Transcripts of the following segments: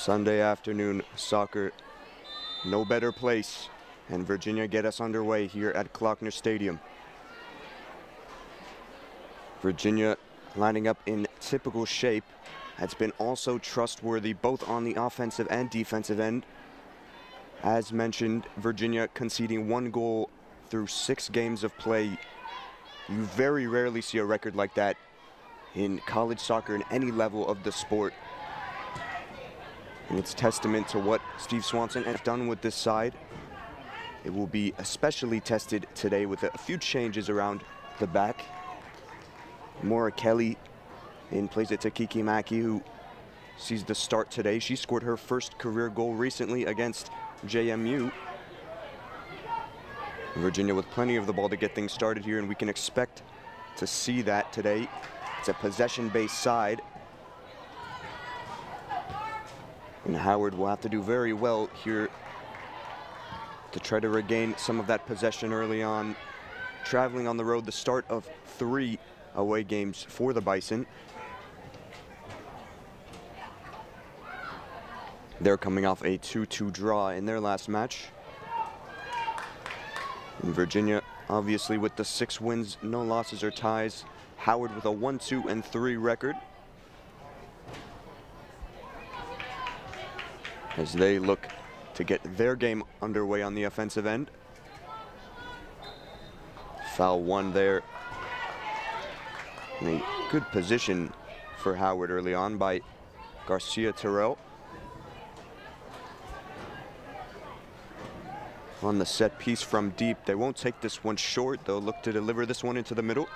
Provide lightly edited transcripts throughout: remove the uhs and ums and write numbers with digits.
Sunday afternoon soccer, no better place, and Virginia get us underway here at Klockner Stadium. Virginia lining up in typical shape. Has been also trustworthy both on the offensive and defensive end. As mentioned, Virginia conceding 1 goal through 6 games of play. You very rarely see a record like that in college soccer in any level of the sport. And it's testament to what Steve Swanson has done with this side. It will be especially tested today with a few changes around the back. Maura Kelly in place of Takiki Maki, who sees the start today. She scored her first career goal recently against JMU. Virginia with plenty of the ball to get things started here, and we can expect to see that today. It's a possession-based side. And Howard will have to do very well here to try to regain some of that possession early on. Traveling on the road, the start of 3 away games for the Bison. They're coming off a 2-2 draw in their last match. And Virginia, obviously, with the 6 wins, no losses or ties. Howard with a 1-2-3 record, as they look to get their game underway on the offensive end. Foul 1 there. In a good position for Howard early on by Garcia Terrell. On the set piece from deep, they won't take this one short. They'll look to deliver this one into the middle.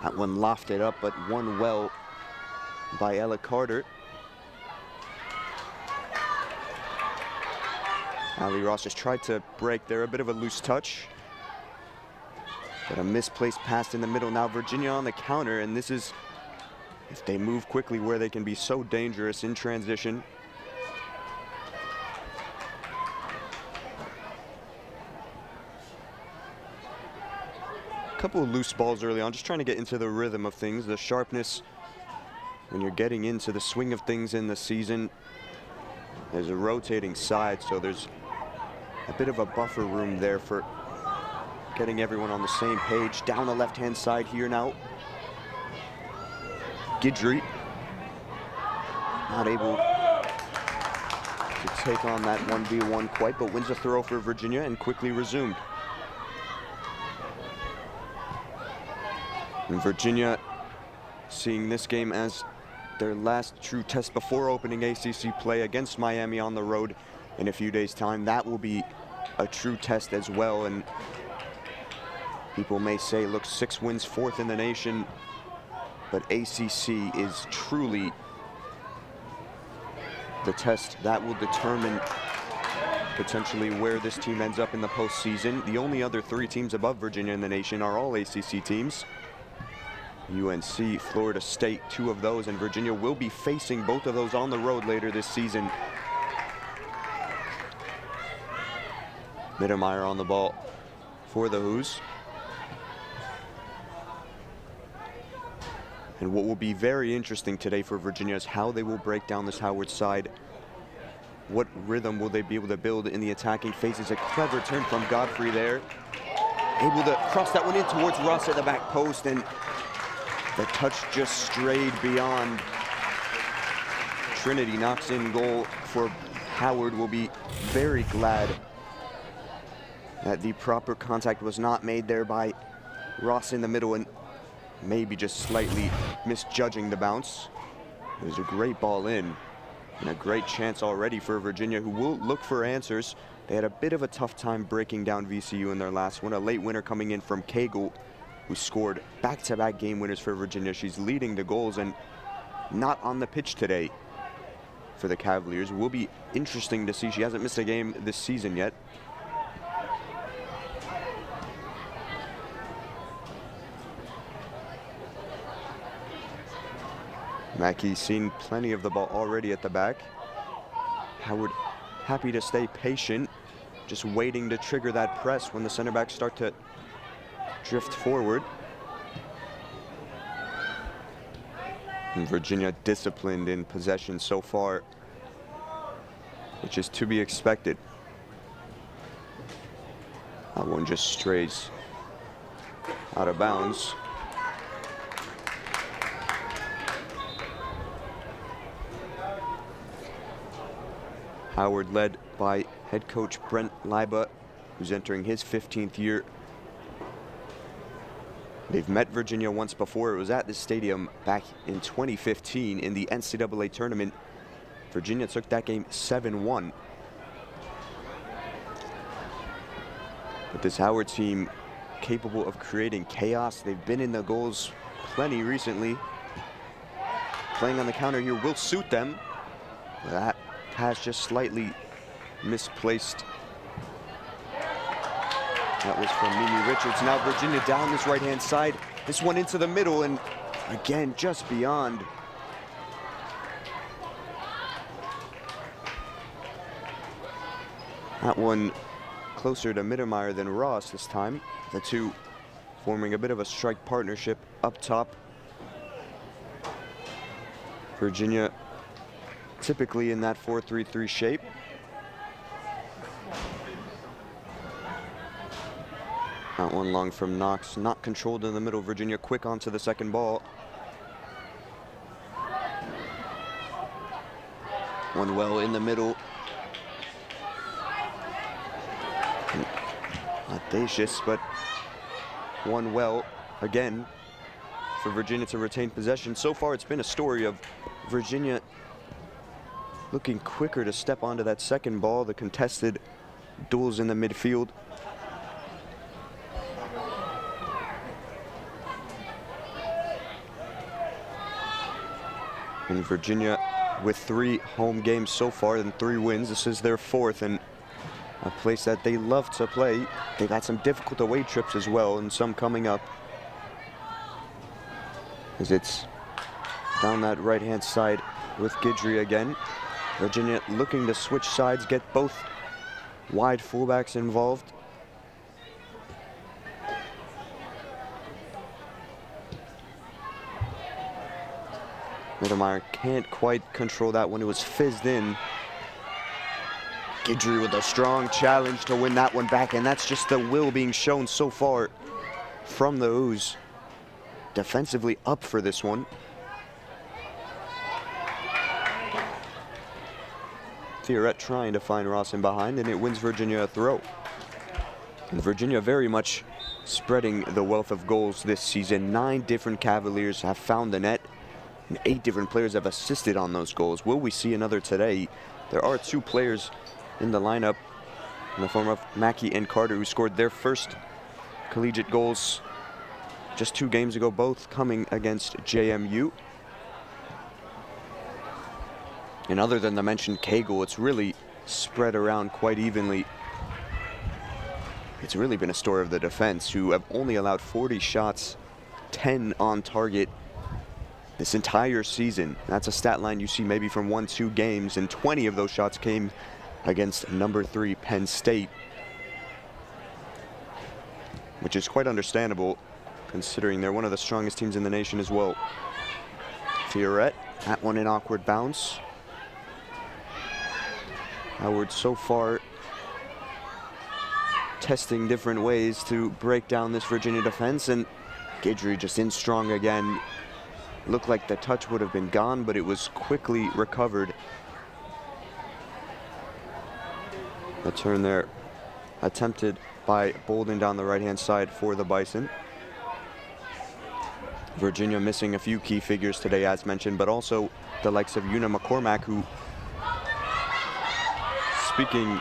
That one lofted up, but won well by Ella Carter. Ali Ross just tried to break there, a bit of a loose touch. But a misplaced pass in the middle. Now Virginia on the counter, and this is, if they move quickly, where they can be so dangerous in transition. Couple of loose balls early on, just trying to get into the rhythm of things, the sharpness when you're getting into the swing of things in the season. There's a rotating side, so there's a bit of a buffer room there for getting everyone on the same page. Down the left-hand side here now. Guidry not able to take on that 1v1 quite, but wins a throw for Virginia and quickly resumed. And Virginia seeing this game as their last true test before opening ACC play against Miami on the road in a few days' time. That will be a true test as well. And people may say, look, 6 wins, 4th in the nation, but ACC is truly the test that will determine potentially where this team ends up in the postseason. The only other 3 teams above Virginia in the nation are all ACC teams. UNC, Florida State, 2 of those, and Virginia will be facing both of those on the road later this season. Mittermeier on the ball for the Hoos. And what will be very interesting today for Virginia is how they will break down this Howard side. What rhythm will they be able to build in the attacking phases? A clever turn from Godfrey there. Able to cross that one in towards Ross at the back post, and the touch just strayed beyond. Trinity knocks in goal for Howard. Will be very glad that the proper contact was not made there by Ross in the middle, and maybe just slightly misjudging the bounce. It was a great ball in, and a great chance already for Virginia, who will look for answers. They had a bit of a tough time breaking down VCU in their last one. A late winner coming in from Cagle, who scored back-to-back game winners for Virginia. She's leading the goals and not on the pitch today for the Cavaliers. Will be interesting to see. She hasn't missed a game this season yet. Mackey's seen plenty of the ball already at the back. Howard happy to stay patient, just waiting to trigger that press when the center backs start to drift forward. And Virginia disciplined in possession so far, which is to be expected. That one just strays out of bounds. Howard led by head coach Brent Leiba, who's entering his 15th year. They've met Virginia once before. It was at this stadium back in 2015 in the NCAA tournament. Virginia took that game 7-1. But this Howard team, capable of creating chaos. They've been in the goals plenty recently. Playing on the counter here will suit them. That pass just slightly misplaced. That was from Mimi Richards. Now Virginia down this right-hand side. This one into the middle, and again, just beyond. That one closer to Mittermeier than Ross this time. The two forming a bit of a strike partnership up top. Virginia typically in that 4-3-3 shape. That one long from Knox, not controlled in the middle. Virginia quick onto the second ball. One well in the middle. Audacious, but one well again for Virginia to retain possession. So far it's been a story of Virginia looking quicker to step onto that second ball, the contested duels in the midfield. And Virginia with 3 home games so far and 3 wins. This is their 4th, and a place that they love to play. They've had some difficult away trips as well, and some coming up. As it's down that right-hand side with Guidry again. Virginia looking to switch sides, get both wide fullbacks involved. Mittermeier can't quite control that one. It was fizzed in. Guidry with a strong challenge to win that one back, and that's just the will being shown so far from the Ooze. Defensively up for this one. Thierret trying to find Ross in behind, and it wins Virginia a throw. And Virginia very much spreading the wealth of goals this season. 9 different Cavaliers have found the net, and 8 different players have assisted on those goals. Will we see another today? There are 2 players in the lineup in the form of Mackey and Carter, who scored their first collegiate goals just 2 games ago, both coming against JMU. And other than the mentioned Cagle, it's really spread around quite evenly. It's really been a story of the defense, who have only allowed 40 shots, 10 on target this entire season. That's a stat line you see maybe from 1-2 games, and 20 of those shots came against number 3 Penn State, which is quite understandable considering they're one of the strongest teams in the nation as well. Thierret, that one in awkward bounce. Howard so far testing different ways to break down this Virginia defense, and Guidry just in strong again. Looked like the touch would have been gone, but it was quickly recovered. A turn there attempted by Bolden down the right-hand side for the Bison. Virginia missing a few key figures today, as mentioned, but also the likes of Una McCormack, who, speaking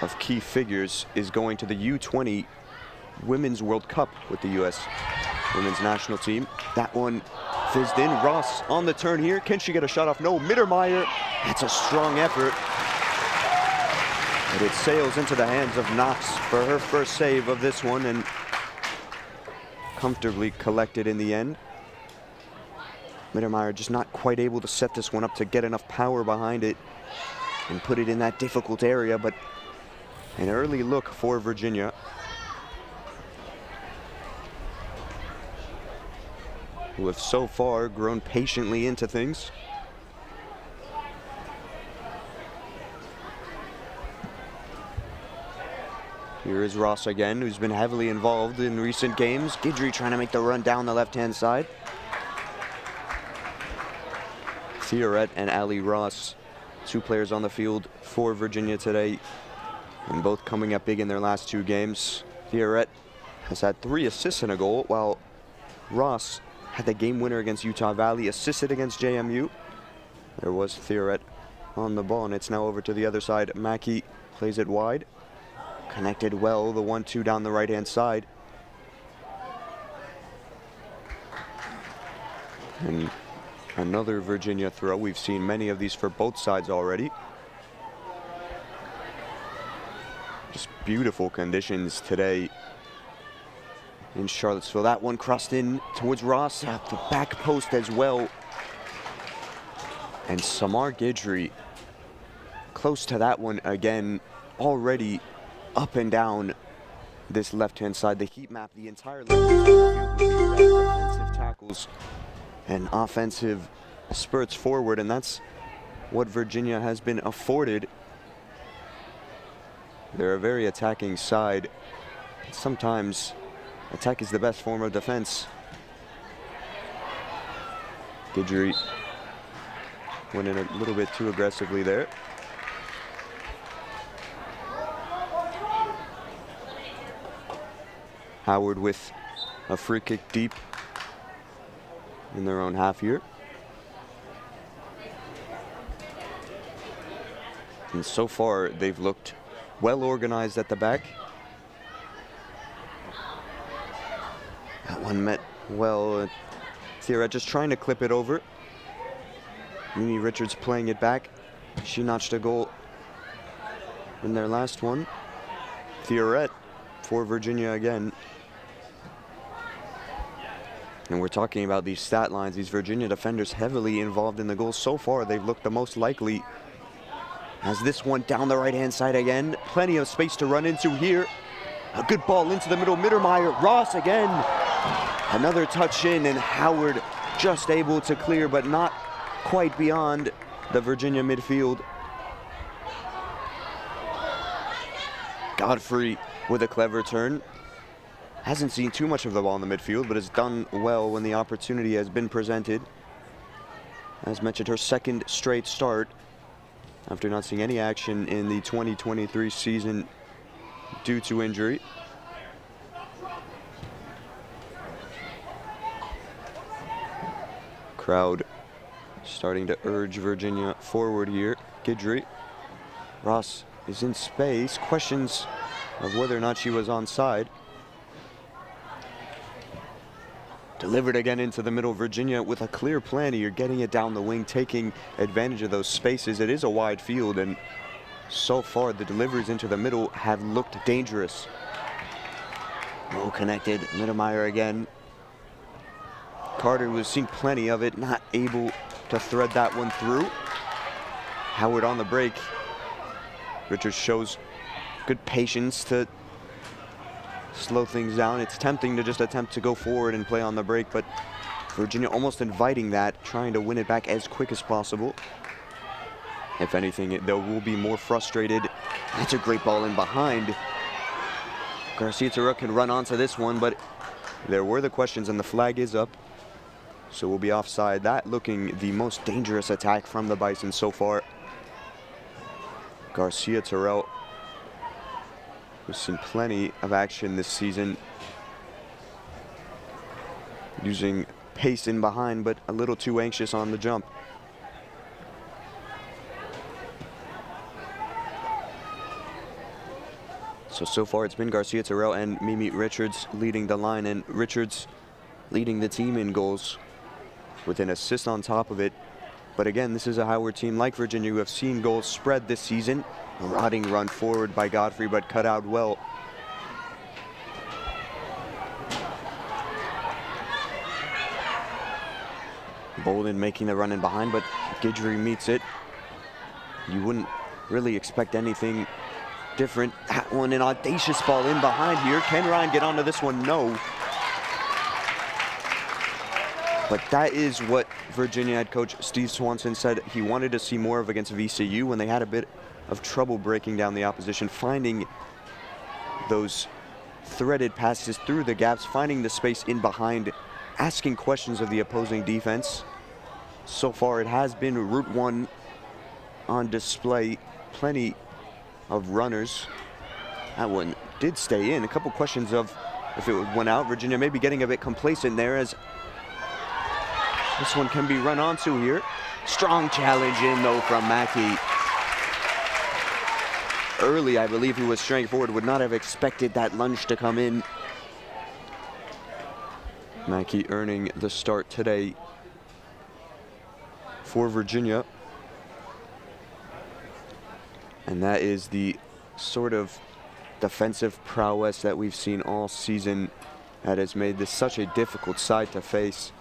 of key figures, is going to the U20 Women's World Cup with the U.S. Women's National Team. That one fizzed in. Ross on the turn here. Can she get a shot off? No. Mittermeier. That's a strong effort. But it sails into the hands of Knox for her first save of this one, and comfortably collected in the end. Mittermeier just not quite able to set this one up to get enough power behind it and put it in that difficult area, but an early look for Virginia. who have so far grown patiently into things. Here is Ross again, who's been heavily involved in recent games. Guidry trying to make the run down the left-hand side. Theoret and Ali Ross, 2 players on the field for Virginia today, and both coming up big in their last 2 games. Theoret has had 3 assists and a goal, while Ross had the game winner against Utah Valley, assisted against JMU. There was Theoret on the ball, and it's now over to the other side. Mackey plays it wide. Connected well, the 1-2 down the right-hand side. And another Virginia throw. We've seen many of these for both sides already. Just beautiful conditions today in Charlottesville. That one crossed in towards Ross, at the back post as well. And Samar Guidry close to that one again, already up and down this left-hand side. The heat map, the entire left-hand side will be defensive tackles and offensive spurts forward, and that's what Virginia has been afforded. They're a very attacking side. Sometimes attack is the best form of defense. Guidry went in a little bit too aggressively there. Howard with a free kick deep in their own half here. And so far, they've looked well organized at the back. That one met well. Theoret just trying to clip it over. Mimi Richards playing it back. She notched a goal in their last one. Theoret for Virginia again. And we're talking about these stat lines. These Virginia defenders heavily involved in the goals. So far, they've looked the most likely. As this one down the right-hand side again. Plenty of space to run into here. A good ball into the middle. Mittermeier, Ross again. Another touch in, and Howard just able to clear, but not quite beyond the Virginia midfield. Godfrey with a clever turn. Hasn't seen too much of the ball in the midfield, but has done well when the opportunity has been presented. As mentioned, her 2nd straight start after not seeing any action in the 2023 season due to injury. Crowd starting to urge Virginia forward here. Guidry. Ross is in space. Questions of whether or not she was onside. Delivered again into the middle. Virginia with a clear plan here, getting it down the wing, taking advantage of those spaces. It is a wide field, and so far the deliveries into the middle have looked dangerous. Well connected. Mittermeier again. Carter was seeing plenty of it, not able to thread that one through. Howard on the break. Richards shows good patience to slow things down. It's tempting to just attempt to go forward and play on the break, but Virginia almost inviting that, trying to win it back as quick as possible. If anything, they will be more frustrated. That's a great ball in behind. Garcia-Terrell can run onto this one, but there were the questions, and the flag is up. So we'll be offside. That looking the most dangerous attack from the Bison so far. Garcia-Terrell, we've seen plenty of action this season, using pace in behind, but a little too anxious on the jump. So far it's been Garcia-Terrell and Mimi Richards leading the line, and Richards leading the team in goals with an assist on top of it. But again, this is a Howard team like Virginia who have seen goals spread this season. A rotting run forward by Godfrey, but cut out well. Bolden making the run in behind, but Guidry meets it. You wouldn't really expect anything different. That one, an audacious ball in behind here. Can Ryan get onto this one? No. But that is what Virginia head coach Steve Swanson said he wanted to see more of against VCU when they had a bit of trouble breaking down the opposition, finding those threaded passes through the gaps, finding the space in behind, asking questions of the opposing defense. So far, it has been Route 1 on display. Plenty of runners. That one did stay in. A couple questions of if it went out. Virginia maybe getting a bit complacent there as this one can be run onto here. Strong challenge in though from Mackey. Early, I believe he was straying forward, would not have expected that lunge to come in. Mackey earning the start today for Virginia. And that is the sort of defensive prowess that we've seen all season that has made this such a difficult side to face.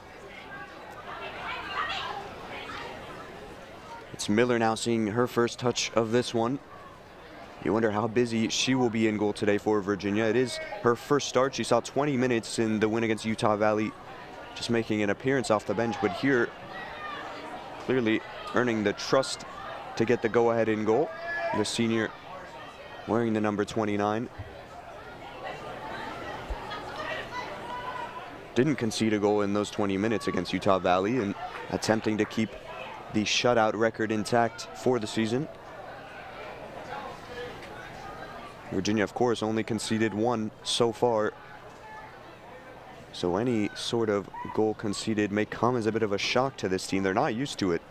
It's Miller now seeing her first touch of this one. You wonder how busy she will be in goal today for Virginia. It is her first start. She saw 20 minutes in the win against Utah Valley, just making an appearance off the bench. But here, clearly earning the trust to get the go-ahead in goal. The senior wearing the number 29. Didn't concede a goal in those 20 minutes against Utah Valley and attempting to keep the shutout record intact for the season. Virginia, of course, only conceded one so far. So any sort of goal conceded may come as a bit of a shock to this team. They're not used to it.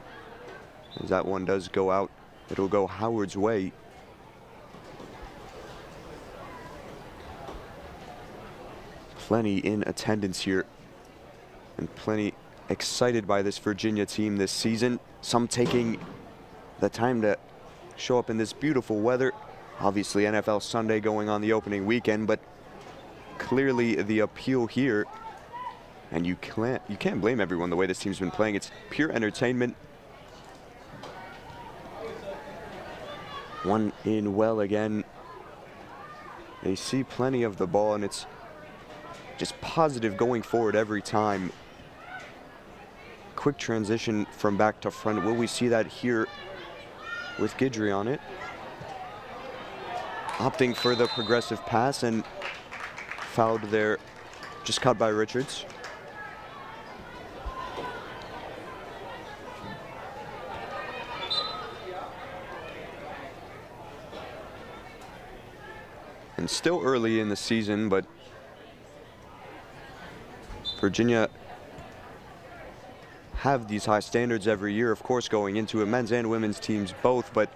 As that one does go out, it'll go Howard's way. Plenty in attendance here and plenty excited by this Virginia team this season. Some taking the time to show up in this beautiful weather. Obviously NFL Sunday going on the opening weekend, but clearly the appeal here, and you can't blame everyone the way this team's been playing. It's pure entertainment. One in well again. They see plenty of the ball, and it's just positive going forward every time. Quick transition from back to front. Will we see that here with Guidry on it? Opting for the progressive pass and fouled there, just caught by Richards. And still early in the season, but Virginia have these high standards every year, of course, going into it, men's and women's teams both, but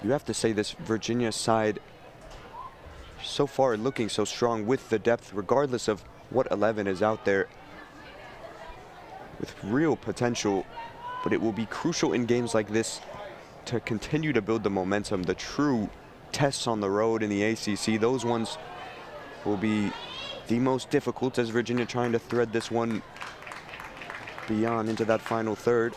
you have to say this Virginia side so far looking so strong with the depth, regardless of what 11 is out there, with real potential. But it will be crucial in games like this to continue to build the momentum. The true tests on the road in the ACC, those ones will be the most difficult as Virginia trying to thread this one beyond into that final third.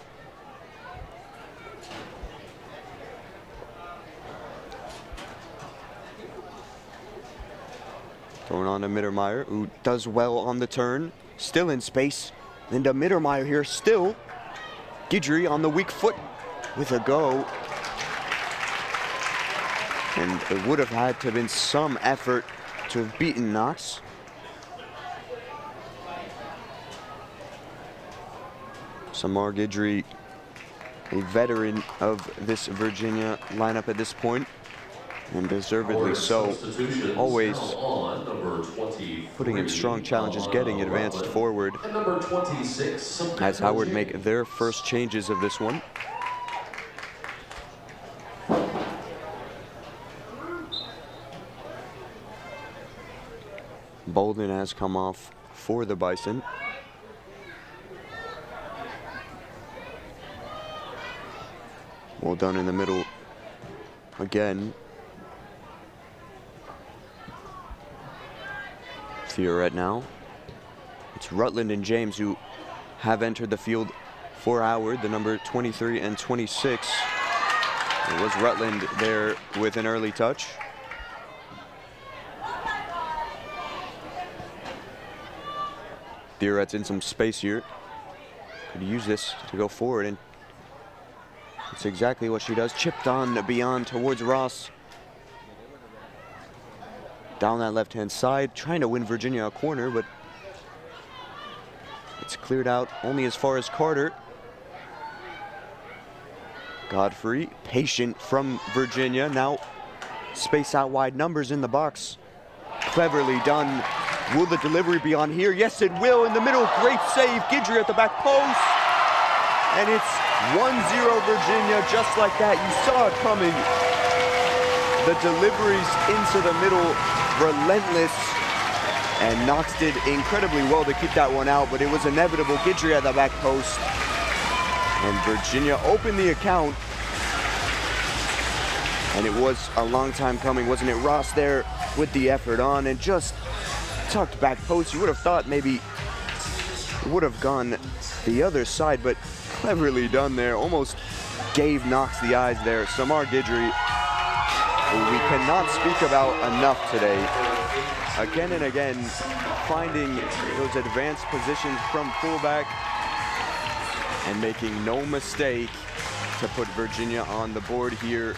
Going on to Mittermeier, who does well on the turn. Still in space. Then to Mittermeier here, still. Guidry on the weak foot with a go. And it would have had to have been some effort to have beaten Knox. Samar Guidry, a veteran of this Virginia lineup at this point, and deservedly so. Always putting in strong challenges, getting advanced forward. As Howard make their first changes of this one. Bolden has come off for the Bison. Well done in the middle again. Theoret now. It's Rutland and James who have entered the field for Howard, the number 23 and 26. It was Rutland there with an early touch. Theoret's in some space here. Could use this to go forward, and it's exactly what she does. Chipped on beyond towards Ross. Down that left-hand side, trying to win Virginia a corner, but it's cleared out only as far as Carter. Godfrey, patient from Virginia. Now space out wide, numbers in the box. Cleverly done. Will the delivery be on here? Yes, it will. In the middle, great save. Guidry at the back post. And it's 1-0 Virginia, just like that. You saw it coming. The deliveries into the middle, relentless. And Knox did incredibly well to keep that one out, but it was inevitable. Guidry at the back post. And Virginia opened the account. And it was a long time coming, wasn't it? Ross there with the effort on and just tucked back post. You would have thought maybe it would have gone the other side, but cleverly done there. Almost gave Knox the eyes there. Samar Guidry, who we cannot speak about enough today. Again and again, finding those advanced positions from fullback and making no mistake to put Virginia on the board here.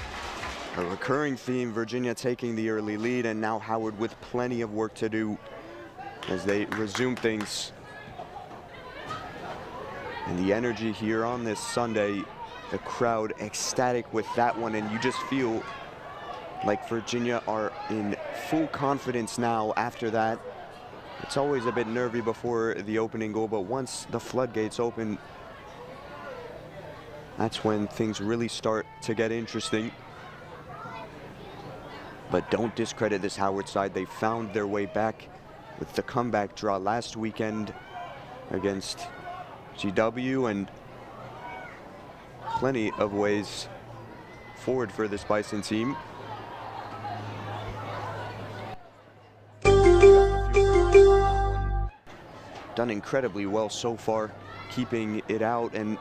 A recurring theme, Virginia taking the early lead, and now Howard with plenty of work to do as they resume things. And the energy here on this Sunday, the crowd ecstatic with that one, and you just feel like Virginia are in full confidence now after that. It's always a bit nervy before the opening goal, but once the floodgates open, that's when things really start to get interesting. But don't discredit this Howard side. They found their way back with the comeback draw last weekend against GW, and plenty of ways forward for this Bison team. Done incredibly well so far, keeping it out, and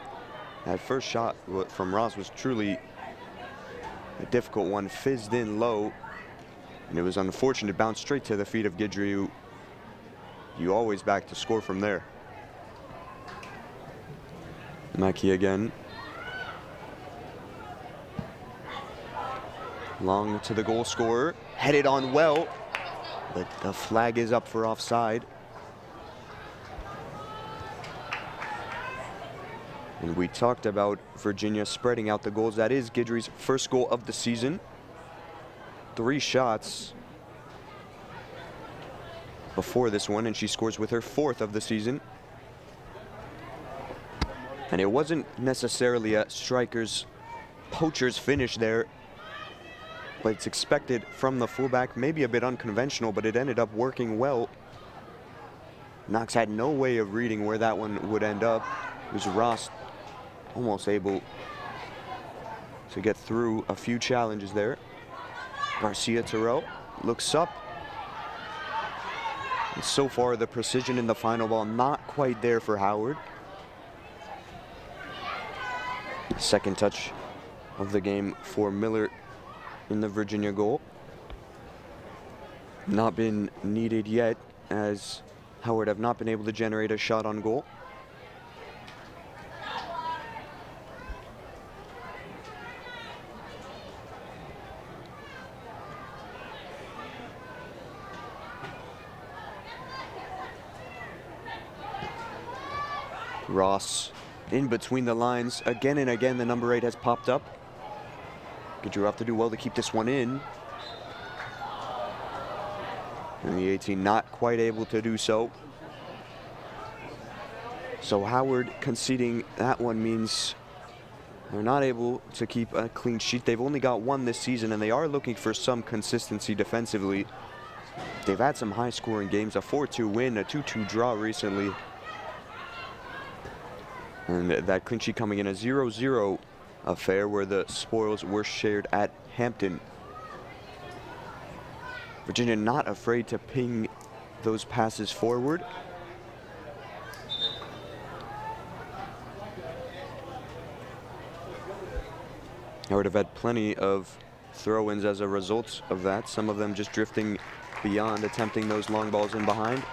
that first shot from Ross was truly a difficult one. Fizzed in low, and it was unfortunate. Bounced straight to the feet of Guidry, who you always back to score from there. Mackey again. Long to the goal scorer. Headed on well, but the flag is up for offside. And we talked about Virginia spreading out the goals. That is Guidry's first goal of the season. 3 shots before this one, and she scores with her 4th of the season. And it wasn't necessarily a striker's, poacher's finish there, but it's expected from the fullback. Maybe a bit unconventional, but it ended up working well. Knox had no way of reading where that one would end up. It was Ross almost able to get through a few challenges there. Garcia Terrell looks up. And so far, the precision in the final ball not quite there for Howard. Second touch of the game for Miller in the Virginia goal. Not been needed yet, as Howard have not been able to generate a shot on goal. Ross in between the lines. Again and again, the number 8 has popped up. Guidry have to do well to keep this one in. And the 18 not quite able to do so. So Howard conceding that one means they're not able to keep a clean sheet. They've only got 1 this season, and they are looking for some consistency defensively. They've had some high-scoring games, a 4-2 win, a 2-2 draw recently. And that clean sheet coming in a 0-0 affair where the spoils were shared at Hampton. Virginia not afraid to ping those passes forward. Howard have had plenty of throw-ins as a result of that, some of them just drifting beyond, attempting those long balls in behind.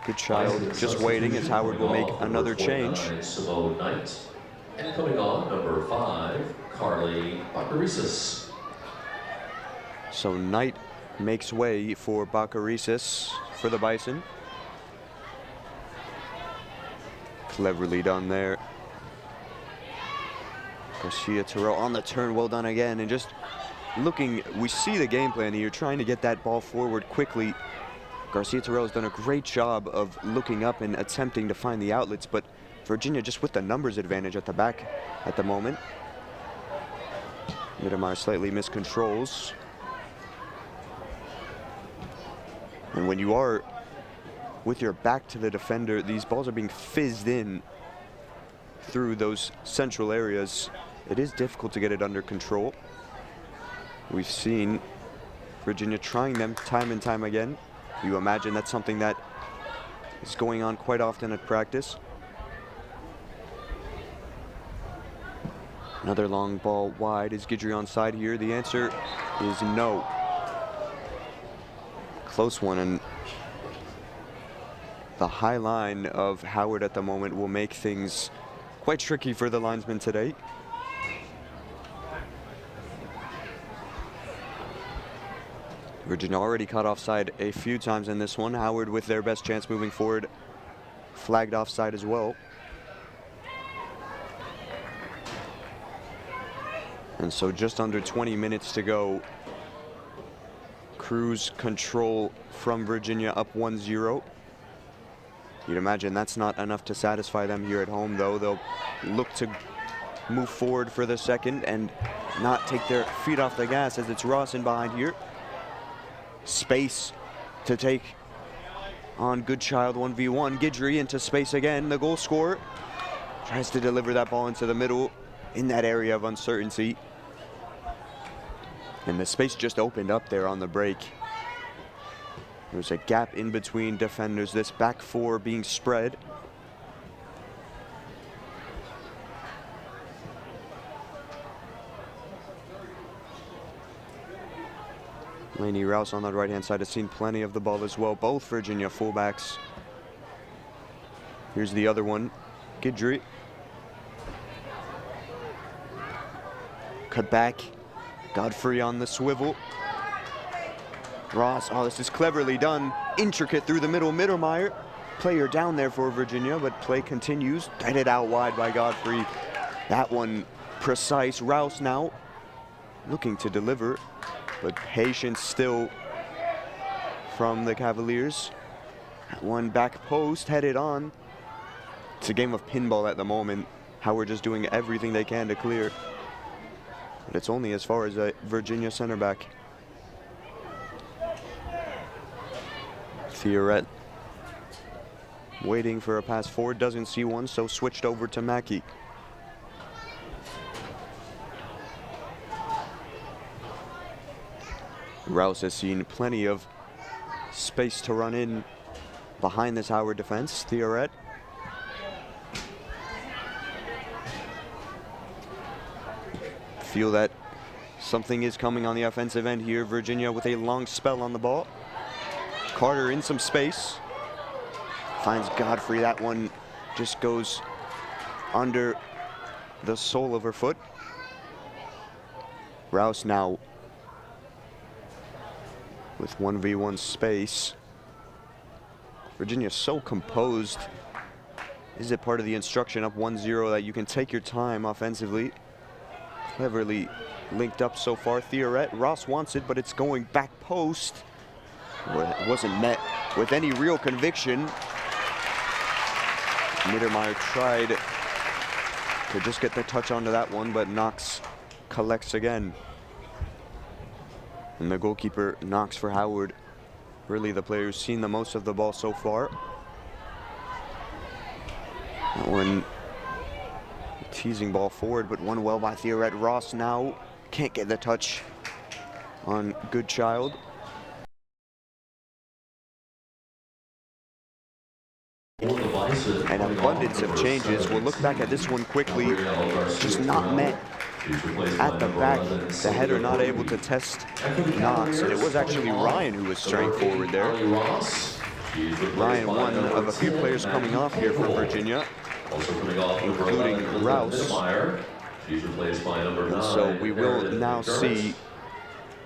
Good Child just waiting as Howard will make another change. And coming on, number 5, Carly Bakarisas. So Knight makes way for Bakarisas for the Bison. Cleverly done there. Garcia Terrell on the turn, well done again, and just looking, we see the game plan here, trying to get that ball forward quickly. Garcia Terrell has done a great job of looking up and attempting to find the outlets, but Virginia just with the numbers advantage at the back at the moment. Mittermeier slightly miscontrols. And when you are with your back to the defender, these balls are being fizzed in through those central areas. It is difficult to get it under control. We've seen Virginia trying them time and time again. You imagine that's something that is going on quite often at practice. Another long ball wide. Is Guidry onside here? The answer is no. Close one, and the high line of Howard at the moment will make things quite tricky for the linesman today. Virginia already caught offside a few times in this one. Howard with their best chance moving forward, flagged offside as well. And so just under 20 minutes to go. Cruise control from Virginia up 1-0. You'd imagine that's not enough to satisfy them here at home, though. They'll look to move forward for the second and not take their feet off the gas as it's Ross in behind here. Space to take on Good Child 1v1. Guidry into space again. The goal scorer tries to deliver that ball into the middle in that area of uncertainty. And the space just opened up there on the break. There's a gap in between defenders. This back four being spread. Laney Rouse on that right-hand side has seen plenty of the ball as well. Both Virginia fullbacks. Here's the other one, Guidry. Cut back. Godfrey on the swivel. Ross, oh, this is cleverly done. Intricate through the middle. Mittermeier, player down there for Virginia, but play continues. Threaded out wide by Godfrey. That one precise. Rouse now looking to deliver, but patience still from the Cavaliers. That one back post headed on. It's a game of pinball at the moment. Howard just doing everything they can to clear. But it's only as far as a Virginia center back. Theoret waiting for a pass forward, doesn't see one, so switched over to Mackey. Rouse has seen plenty of space to run in behind this Howard defense. Theoret. Feel that something is coming on the offensive end here. Virginia with a long spell on the ball. Carter in some space. Finds Godfrey. That one just goes under the sole of her foot. Rouse now with 1v1 space. Virginia so composed. Is it part of the instruction up 1-0 that you can take your time offensively? Cleverly linked up so far. Theoret. Ross wants it, but it's going back post. It wasn't met with any real conviction. Mittermeier tried to just get the touch onto that one, but Knox collects again. And the goalkeeper Knox for Howard. Really the player who's seen the most of the ball so far. That one teasing ball forward, but won well by Theoret. Ross now can't get the touch on Good Child. An abundance of changes. We'll look back at this one quickly. Just not met at the back. The header not able to test Knox, and it was actually Ryan who was straying forward there. She's replaced Ryan, by one number of a few 10, players coming off here for Maggie Virginia. Also coming off, number including 11, Rouse. Mittelmeyer. She's replaced by number 9. And so we will Meredith now McDermott. see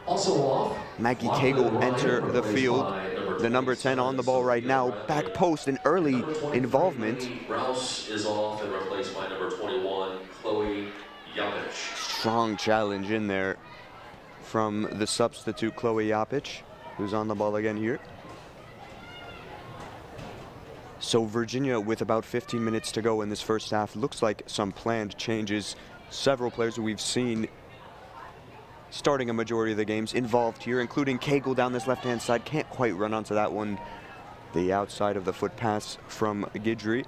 Also off, Maggie Lachlan Cagle Ryan, enter the replaced field. by The number 10 on the ball right now. Back post, an early Number 23, involvement. Rouse is off and replaced by number 21, Chloe Yavich. Strong challenge in there from the substitute Chloe Yapich, who's on the ball again here. So Virginia, with about 15 minutes to go in this first half, looks like some planned changes. Several players who we've seen starting a majority of the games involved here, including Cagle down this left-hand side. Can't quite run onto that one. The outside of the foot pass from Guidry.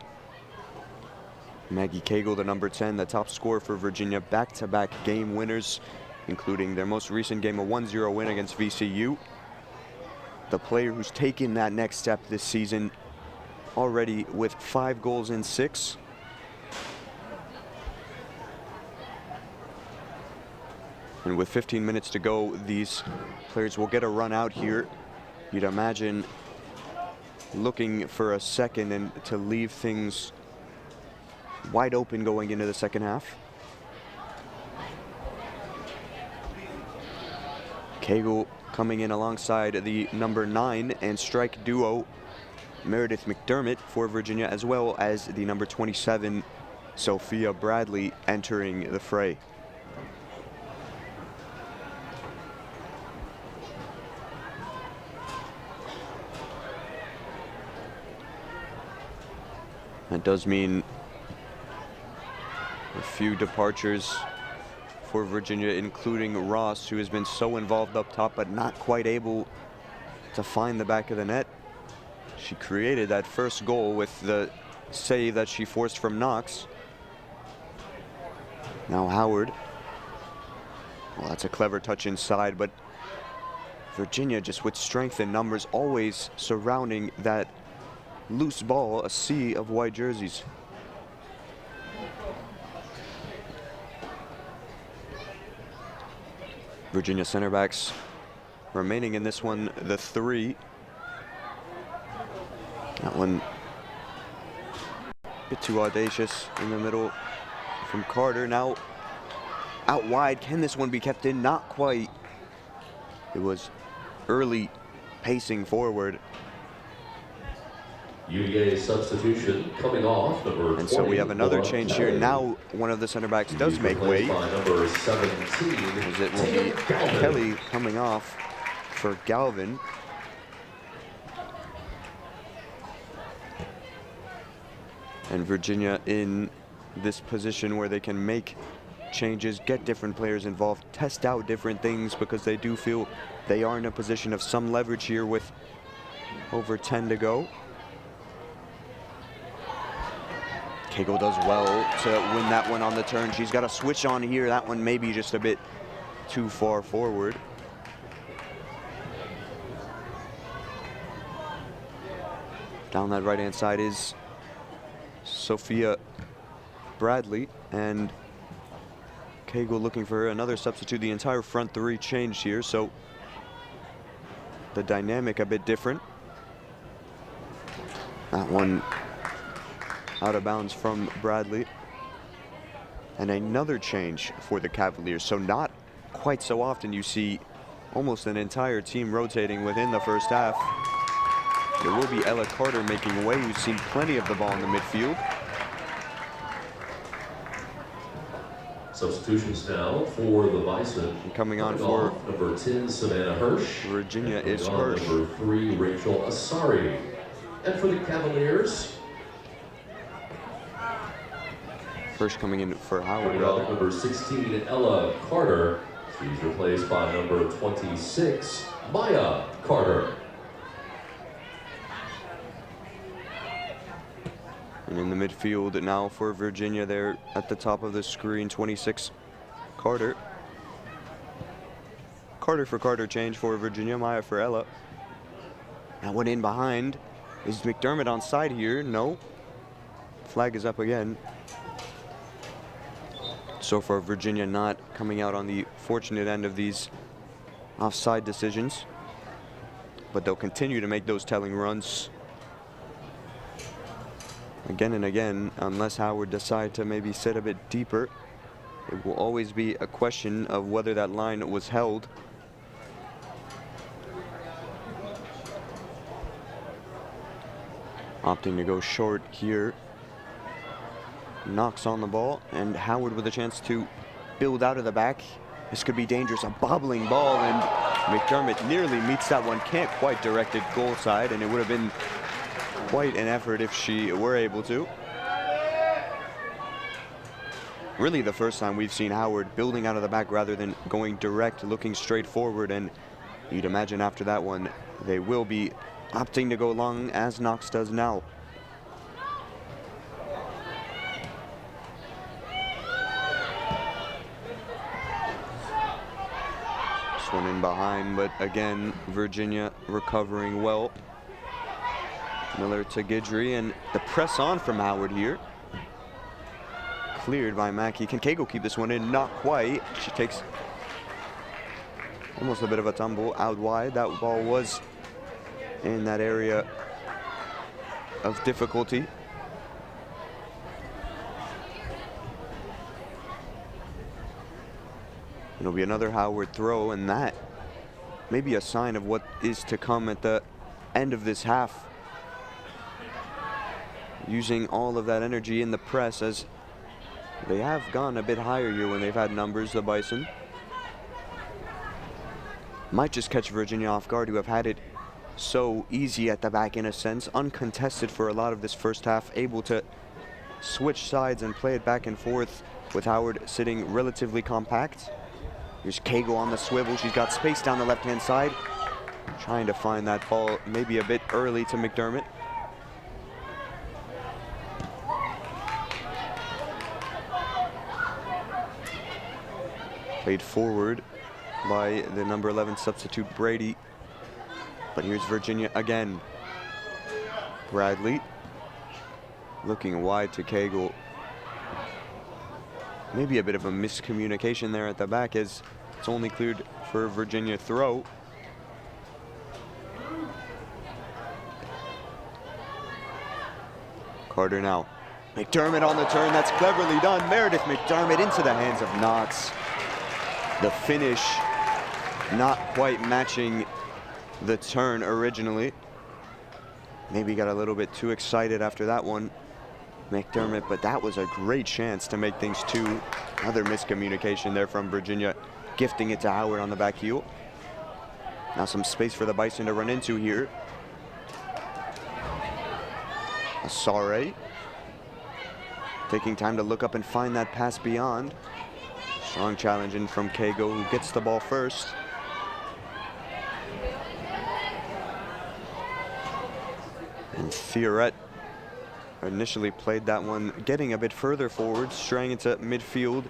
Maggie Cagle, the number 10, the top scorer for Virginia, back-to-back game winners, including their most recent game, a 1-0 win against VCU. The player who's taken that next step this season, already with 5 goals in 6. And with 15 minutes to go, these players will get a run out here. You'd imagine looking for a second and to leave things wide open going into the second half. Cagle coming in alongside the number 9 and strike duo Meredith McDermott for Virginia, as well as the number 27 Sophia Bradley entering the fray. That does mean a few departures for Virginia, including Ross, who has been so involved up top but not quite able to find the back of the net. She created that first goal with the save that she forced from Knox. Now Howard. Well, that's a clever touch inside, but Virginia just with strength and numbers always surrounding that loose ball, a sea of white jerseys. Virginia center backs remaining in this one, the 3. That one a bit too audacious in the middle from Carter. Now out wide, can this one be kept in? Not quite. It was early pacing forward. UVA substitution coming off, number 20. And so we have another change here. Now one of the center backs does make way. Number 17. As it will be Kelly coming off for Galvin. And Virginia in this position where they can make changes, get different players involved, test out different things, because they do feel they are in a position of some leverage here with over 10 to go. Cagle does well to win that one on the turn. She's got a switch on here. That one maybe just a bit too far forward. Down that right-hand side is Sophia Bradley, and Cagle looking for another substitute. The entire front 3 changed here, so the dynamic a bit different. That one out of bounds from Bradley. And another change for the Cavaliers. So not quite so often you see almost an entire team rotating within the first half. There will be Ella Carter making way, who's seen plenty of the ball in the midfield. Substitutions now for the Bison. Coming on for number 10, Savannah Hirsch. Virginia is Hirsch. Number 3, Rachel Asari. And for the Cavaliers, Hirsch coming in for Howard, rather. Number 16, Ella Carter. She's replaced by number 26, Maya Carter. And in the midfield now for Virginia, there at the top of the screen, 26, Carter. Carter for Carter change for Virginia, Maya for Ella. That one in behind. Is McDermott on side here? No. Flag is up again. So far, Virginia not coming out on the fortunate end of these offside decisions. But they'll continue to make those telling runs. again and again, unless Howard decide to maybe sit a bit deeper, it will always be a question of whether that line was held. Opting to go short here. Knocks on the ball, and Howard with a chance to build out of the back. This could be dangerous, a bobbling ball, and McDermott nearly meets that one. Can't quite direct it goal side, and it would have been quite an effort if she were able to. Really the first time we've seen Howard building out of the back rather than going direct, looking straight forward, and you'd imagine after that one they will be opting to go long, as Knox does now. This one in behind, but again, Virginia recovering well. Miller to Guidry, and the press on from Howard here. Cleared by Mackey. Can Cagle keep this one in? Not quite. She takes almost a bit of a tumble out wide. That ball was in that area of difficulty. It'll be another Howard throw, and that may be a sign of what is to come at the end of this half. Using all of that energy in the press, as they have gone a bit higher here when they've had numbers, the Bison. Might just catch Virginia off guard, who have had it so easy at the back in a sense, uncontested for a lot of this first half, able to switch sides and play it back and forth with Howard sitting relatively compact. Here's Cagle on the swivel. She's got space down the left-hand side. Trying to find that ball maybe a bit early to McDermott. Played forward by the number 11 substitute Brady. But here's Virginia again. Bradley looking wide to Cagle. Maybe a bit of a miscommunication there at the back, as it's only cleared for Virginia throw. Carter now. McDermott on the turn. That's cleverly done. Meredith McDermott into the hands of Knox. The finish not quite matching the turn originally. Maybe got a little bit too excited after that one, McDermott, but that was a great chance to make things two. Another miscommunication there from Virginia, gifting it to Howard on the back heel. Now some space for the Bison to run into here. Asare taking time to look up and find that pass beyond. Strong challenge in from Cagle, who gets the ball first. And Theoret initially played that one, getting a bit further forward, straying into midfield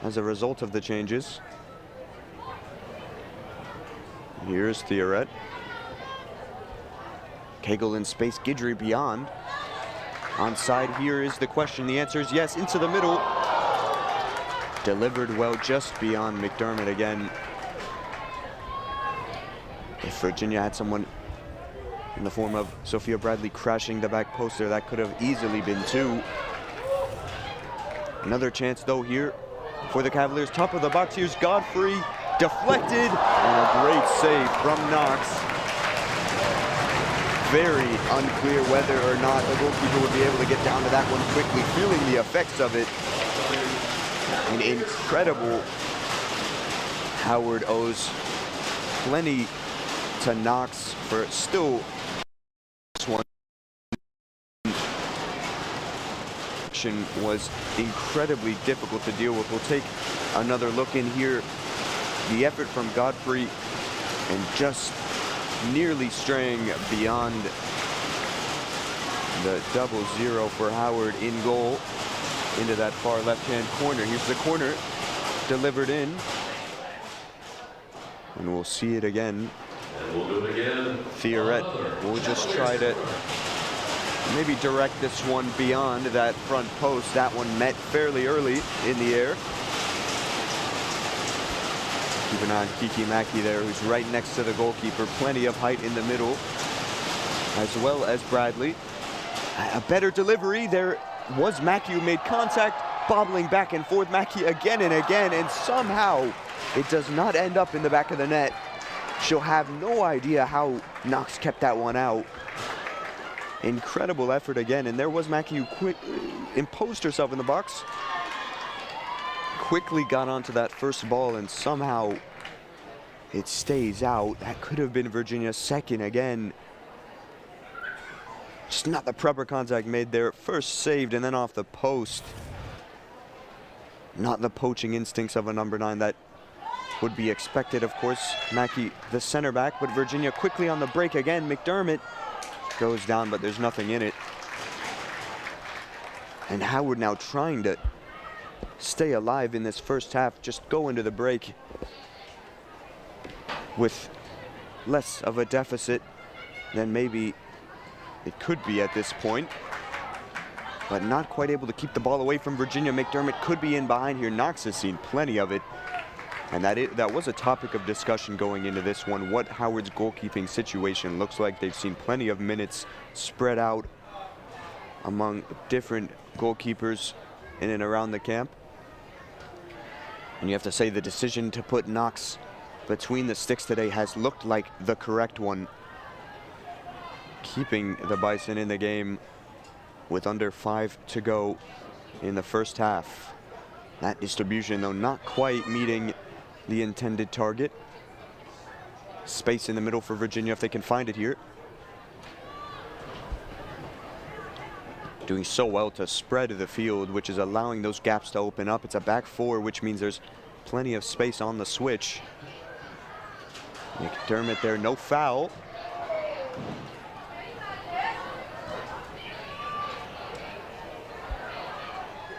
as a result of the changes. Here's Theoret. Cagle in space, Guidry beyond. Onside here is the question. The answer is yes, into the middle. Delivered well just beyond McDermott again. If Virginia had someone in the form of Sophia Bradley crashing the back post there, that could have easily been two. Another chance though here for the Cavaliers. Top of the box, here's Godfrey, deflected, and a great save from Knox. Very unclear whether or not the goalkeeper would be able to get down to that one quickly, feeling the effects of it. An incredible. Howard owes plenty to Knox for still this one. Was incredibly difficult to deal with. We'll take another look in here. The effort from Godfrey and just nearly straying beyond the 0-0 for Howard in goal into that far left-hand corner. Here's the corner delivered in, and we'll see it again. And we'll do it again. Theoret will just try to maybe direct this one beyond that front post. That one met fairly early in the air. Keep an eye on Kiki Mackey there, who's right next to the goalkeeper. Plenty of height in the middle, as well as Bradley. A better delivery. There was Mackey who made contact, bobbling back and forth. Mackey again and again, and somehow it does not end up in the back of the net. She'll have no idea how Knox kept that one out. Incredible effort again, and there was Mackey who imposed herself in the box. Quickly got onto that first ball, and somehow it stays out. That could have been Virginia's second again. Just not the proper contact made there. First saved and then off the post. Not the poaching instincts of a number 9 that would be expected, of course. Mackey, the center back, but Virginia quickly on the break again. McDermott goes down, but there's nothing in it. And Howard now trying to stay alive in this first half, just go into the break with less of a deficit than maybe it could be at this point, but not quite able to keep the ball away from Virginia. McDermott could be in behind here. Knox has seen plenty of it, and that was a topic of discussion going into this one, what Howard's goalkeeping situation looks like. They've seen plenty of minutes spread out among different goalkeepers in and around the camp. And you have to say the decision to put Knox between the sticks today has looked like the correct one, keeping the Bison in the game with under 5 to go in the first half. That distribution, though, not quite meeting the intended target. Space in the middle for Virginia if they can find it here. Doing so well to spread the field, which is allowing those gaps to open up. It's a back 4, which means there's plenty of space on the switch. McDermott there, no foul.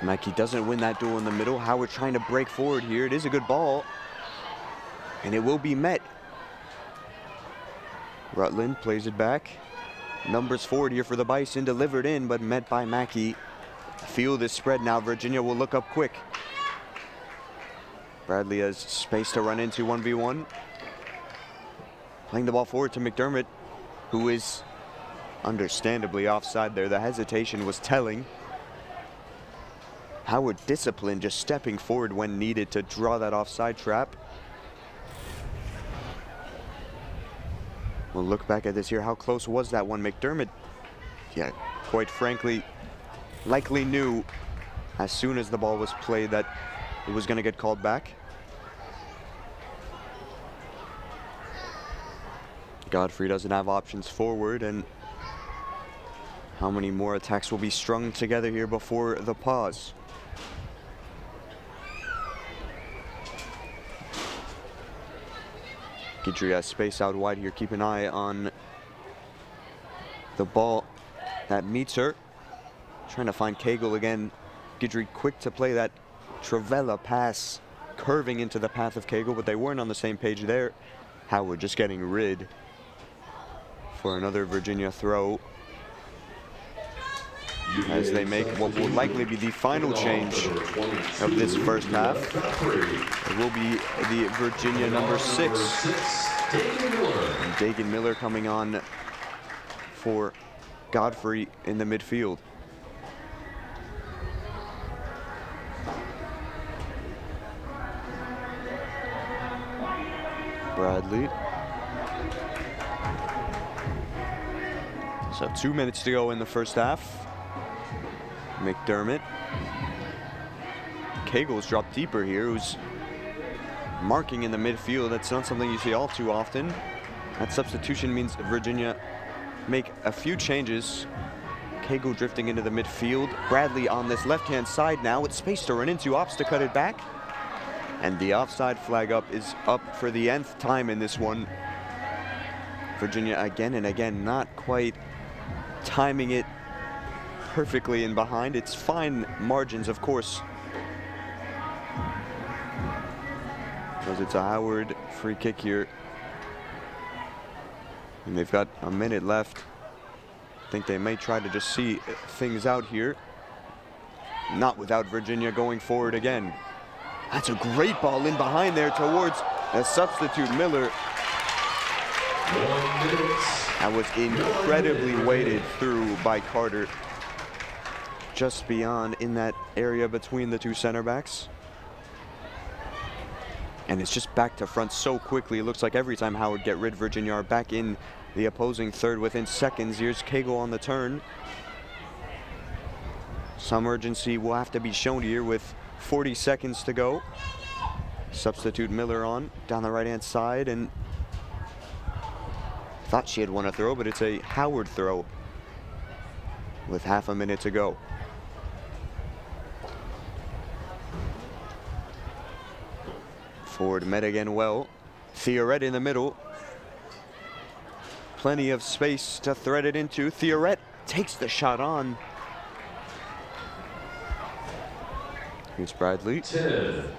Mackey doesn't win that duel in the middle. Howard trying to break forward here. It is a good ball, and it will be met. Rutland plays it back. Numbers forward here for the Bison, delivered in, but met by Mackey. Field is spread now. Virginia will look up quick. Bradley has space to run into 1v1. Playing the ball forward to McDermott, who is understandably offside there. The hesitation was telling. Howard disciplined, just stepping forward when needed to draw that offside trap. We'll look back at this here. How close was that one? McDermott, yeah, quite frankly, likely knew as soon as the ball was played that it was going to get called back. Godfrey doesn't have options forward, and how many more attacks will be strung together here before the pause? Guidry has space out wide here. Keep an eye on the ball that meets her. Trying to find Cagle again. Guidry quick to play that Travella pass, curving into the path of Cagle, but they weren't on the same page there. Howard just getting rid for another Virginia throw, as they make what will likely be the final change of this first half. It will be the Virginia number 6. And Dagan Miller coming on for Godfrey in the midfield. Bradley. So 2 minutes to go in the first half. McDermott. Cagle's dropped deeper here, who's marking in the midfield. That's not something you see all too often. That substitution means Virginia make a few changes. Cagle drifting into the midfield. Bradley on this left-hand side now with space to run into. Opts to cut it back. And the offside flag is up for the nth time in this one. Virginia again and again not quite timing it perfectly in behind. It's fine margins, of course, because it's a Howard free kick here, and they've got a minute left. I think they may try to just see things out here, not without Virginia going forward again. That's a great ball in behind there towards a substitute, Miller. 1 minute. That was incredibly weighted through by Carter. just beyond in that area between the two center backs. And it's just back to front so quickly. It looks like every time Howard get rid, Virginia are back in the opposing third within seconds. Here's Cagle on the turn. Some urgency will have to be shown here with 40 seconds to go. Substitute Miller on down the right-hand side, and thought she had won a throw, but it's a Howard throw with half a minute to go. Forward met again well. Theoret in the middle. Plenty of space to thread it into. Theoret takes the shot on. Here's Bradley.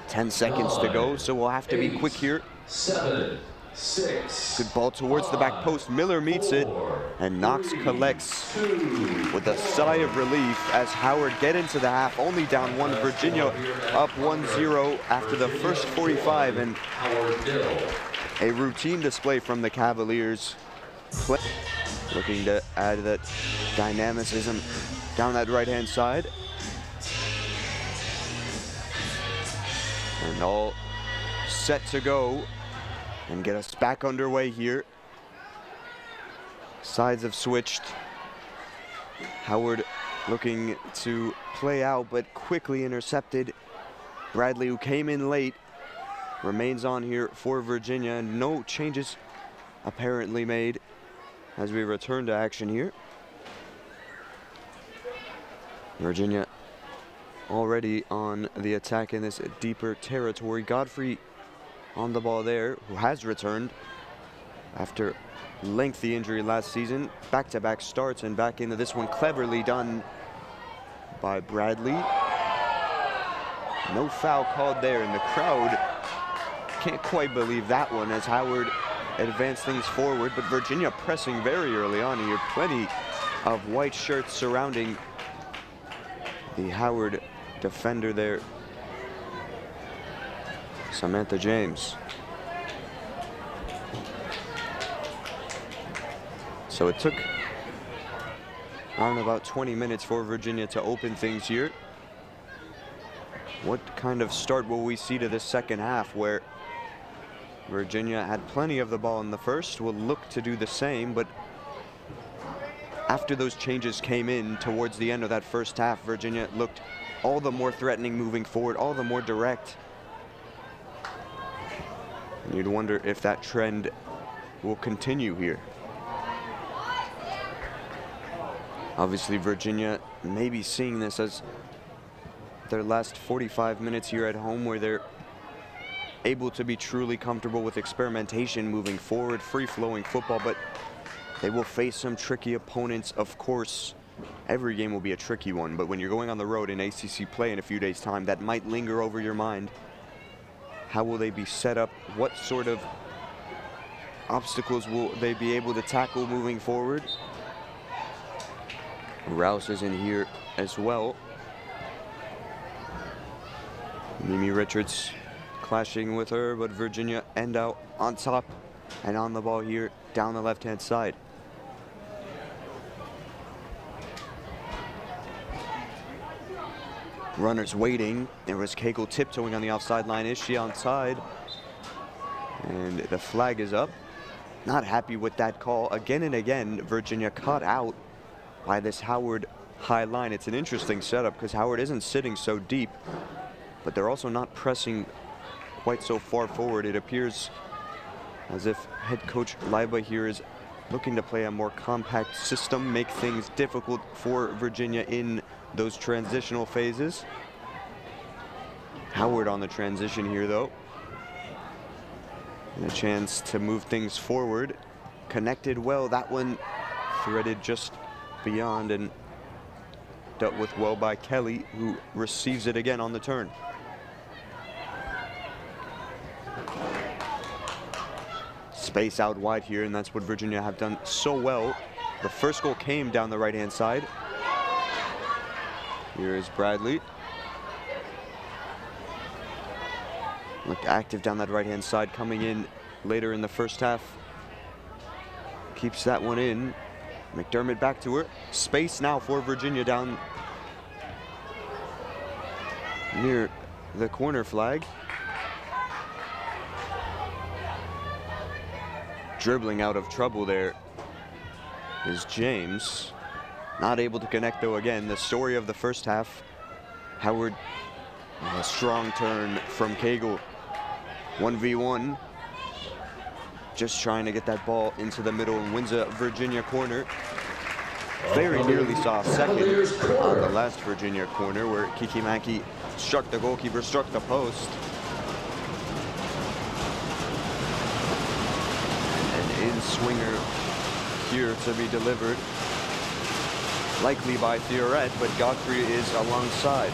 10 seconds to go, so we'll have to be quick here. 7, 6. Good ball towards the back post. Miller meets it, and Knox collects with a sigh of relief as Howard get into the half, only down one. Virginia up 1-0 after the first 45, and a routine display from the Cavaliers. Looking to add that dynamicism down that right-hand side. And all set to go and get us back underway here. Sides have switched. Howard looking to play out, but quickly intercepted. Bradley, who came in late, remains on here for Virginia. No changes apparently made as we return to action here. Virginia already on the attack in this deeper territory. Godfrey on the ball there, who has returned after lengthy injury last season. Back-to-back starts and back into this one. Cleverly done by Bradley. No foul called there, and the crowd can't quite believe that one as Howard advanced things forward, but Virginia pressing very early on here. Plenty of white shirts surrounding the Howard defender there, Samantha James. So it took around about 20 minutes for Virginia to open things here. What kind of start will we see to this second half, where Virginia had plenty of the ball in the first, will look to do the same, but after those changes came in towards the end of that first half, Virginia looked all the more threatening moving forward, all the more direct. And you'd wonder if that trend will continue here. Obviously, Virginia may be seeing this as their last 45 minutes here at home, where they're able to be truly comfortable with experimentation moving forward, free-flowing football, but they will face some tricky opponents, of course. Every game will be a tricky one, but when you're going on the road in ACC play in a few days' time, that might linger over your mind. How will they be set up? What sort of obstacles will they be able to tackle moving forward? Rouse is in here as well. Mimi Richards clashing with her, but Virginia end out on top and on the ball here down the left-hand side. Runners waiting. There was Cagle tiptoeing on the offside line. Is she onside? And the flag is up. Not happy with that call. Again and again, Virginia caught out by this Howard high line. It's an interesting setup because Howard isn't sitting so deep, but they're also not pressing quite so far forward. It appears as if head coach Leiba here is looking to play a more compact system, make things difficult for Virginia in those transitional phases. Howard on the transition here, though. And a chance to move things forward. Connected well. That one threaded just beyond and dealt with well by Kelly, who receives it again on the turn. Space out wide here, and that's what Virginia have done so well. The first goal came down the right-hand side. Here is Bradley. Looked active down that right-hand side, coming in later in the first half. Keeps that one in. McDermott back to her. Space now for Virginia down near the corner flag. Dribbling out of trouble there is James. Not able to connect though again. The story of the first half. Howard, a strong turn from Cagle. 1v1. Just trying to get that ball into the middle and wins a Virginia corner. Very nearly saw a second on the last Virginia corner where Kiki Mackey struck the goalkeeper, struck the post. An in-swinger here to be delivered. Likely by Theoret, but Godfrey is alongside.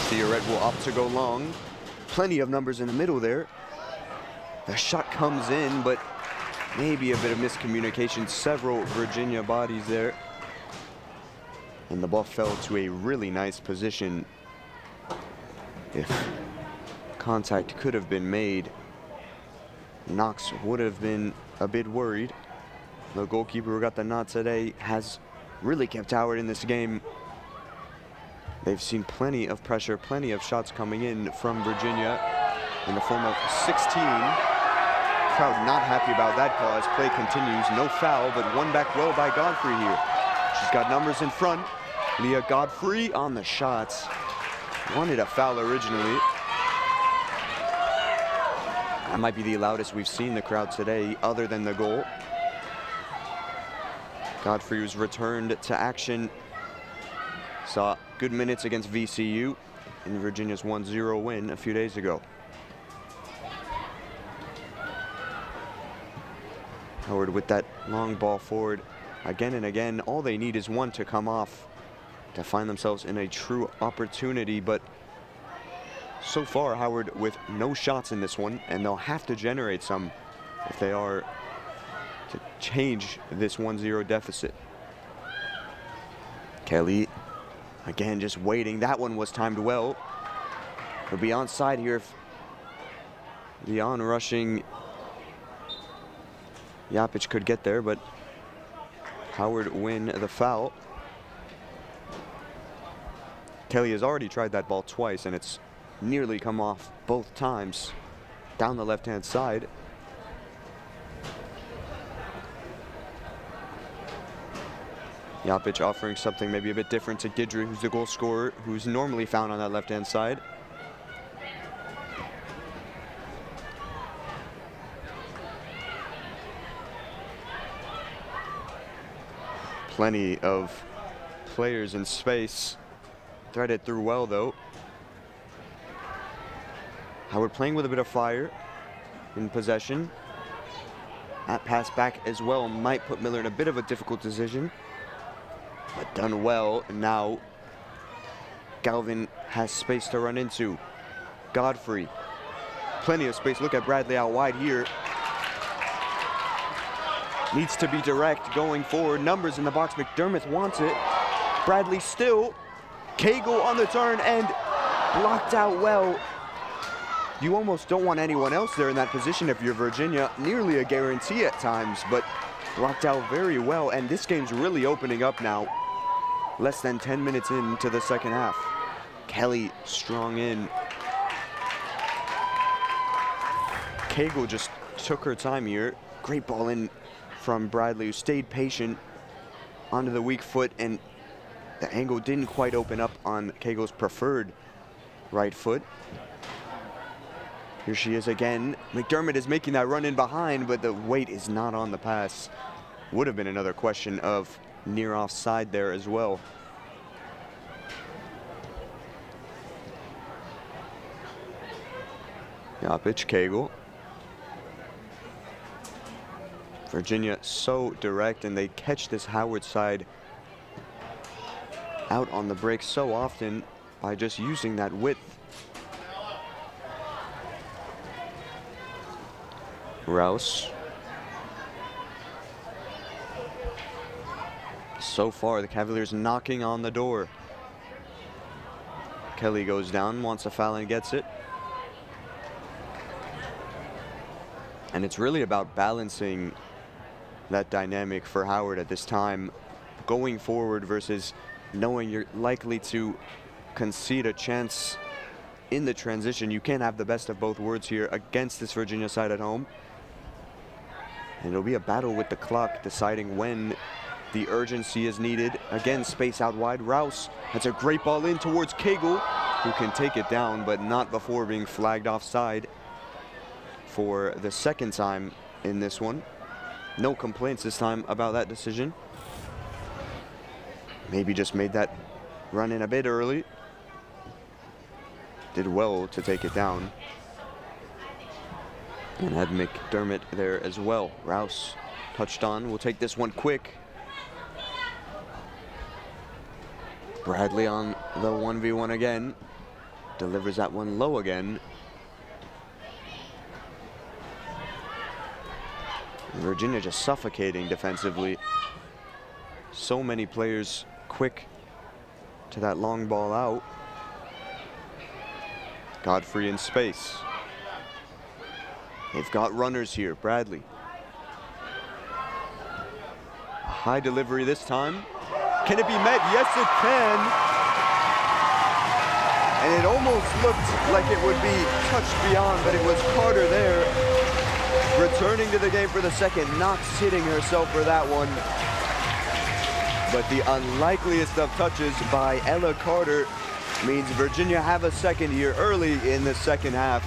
Theoret will opt to go long. Plenty of numbers in the middle there. The shot comes in, but maybe a bit of miscommunication. Several Virginia bodies there. And the ball fell to a really nice position. If contact could have been made, Knox would have been a bit worried. The goalkeeper who got the nod today has really kept Howard in this game. They've seen plenty of pressure, plenty of shots coming in from Virginia in the form of 16. Crowd not happy about that call as play continues. No foul, but won back well by Godfrey here. She's got numbers in front. Leah Godfrey on the shots. Wanted a foul originally. That might be the loudest we've seen the crowd today, other than the goal. Godfrey was returned to action. Saw good minutes against VCU in Virginia's 1-0 win a few days ago. Howard with that long ball forward again and again. All they need is one to come off to find themselves in a true opportunity, but so far Howard with no shots in this one, and they'll have to generate some if they are to change this 1-0 deficit. Kelly again just waiting. That one was timed well. He'll be onside here if the on-rushing Yapic could get there, but Howard win the foul. Kelly has already tried that ball twice, and it's nearly come off both times down the left-hand side. Yapic offering something maybe a bit different to Guidry, who's the goal scorer, who's normally found on that left-hand side. Plenty of players in space. Threaded through well, though. Howard playing with a bit of fire in possession. That pass back as well might put Miller in a bit of a difficult decision, but done well. Now Galvin has space to run into. Godfrey, plenty of space. Look at Bradley out wide here. Needs to be direct going forward. Numbers in the box. McDermott wants it. Bradley still. Cagle on the turn and blocked out well. You almost don't want anyone else there in that position if you're Virginia. Nearly a guarantee at times, but blocked out very well. And this game's really opening up now. Less than 10 minutes into the second half. Kelly strong in. Cagle just took her time here. Great ball in from Bradley, who stayed patient onto the weak foot, and the angle didn't quite open up on Cagle's preferred right foot. Here she is again. McDermott is making that run in behind, but the weight is not on the pass. Would have been another question of near offside there as well. Yapic, Cagle. Virginia so direct, and they catch this Howard side out on the break so often by just using that width. Rouse. So far, the Cavaliers knocking on the door. Kelly goes down, wants a foul and gets it. And it's really about balancing that dynamic for Howard at this time, going forward versus knowing you're likely to concede a chance in the transition. You can't have the best of both worlds here against this Virginia side at home. And it'll be a battle with the clock, deciding when the urgency is needed. Again, space out wide. Rouse, that's a great ball in towards Cagle, who can take it down, but not before being flagged offside for the second time in this one. No complaints this time about that decision. Maybe just made that run in a bit early. Did well to take it down. And had McDermott there as well. Rouse touched on. We'll take this one quick. Bradley on the 1v1 again. Delivers that one low again. Virginia just suffocating defensively. So many players quick to that long ball out. Godfrey in space. They've got runners here. Bradley. A high delivery this time. Can it be met? Yes, it can. And it almost looked like it would be touched beyond, but it was Carter there. Returning to the game for the second. Knox hitting herself for that one. But the unlikeliest of touches by Ella Carter means Virginia have a second here early in the second half.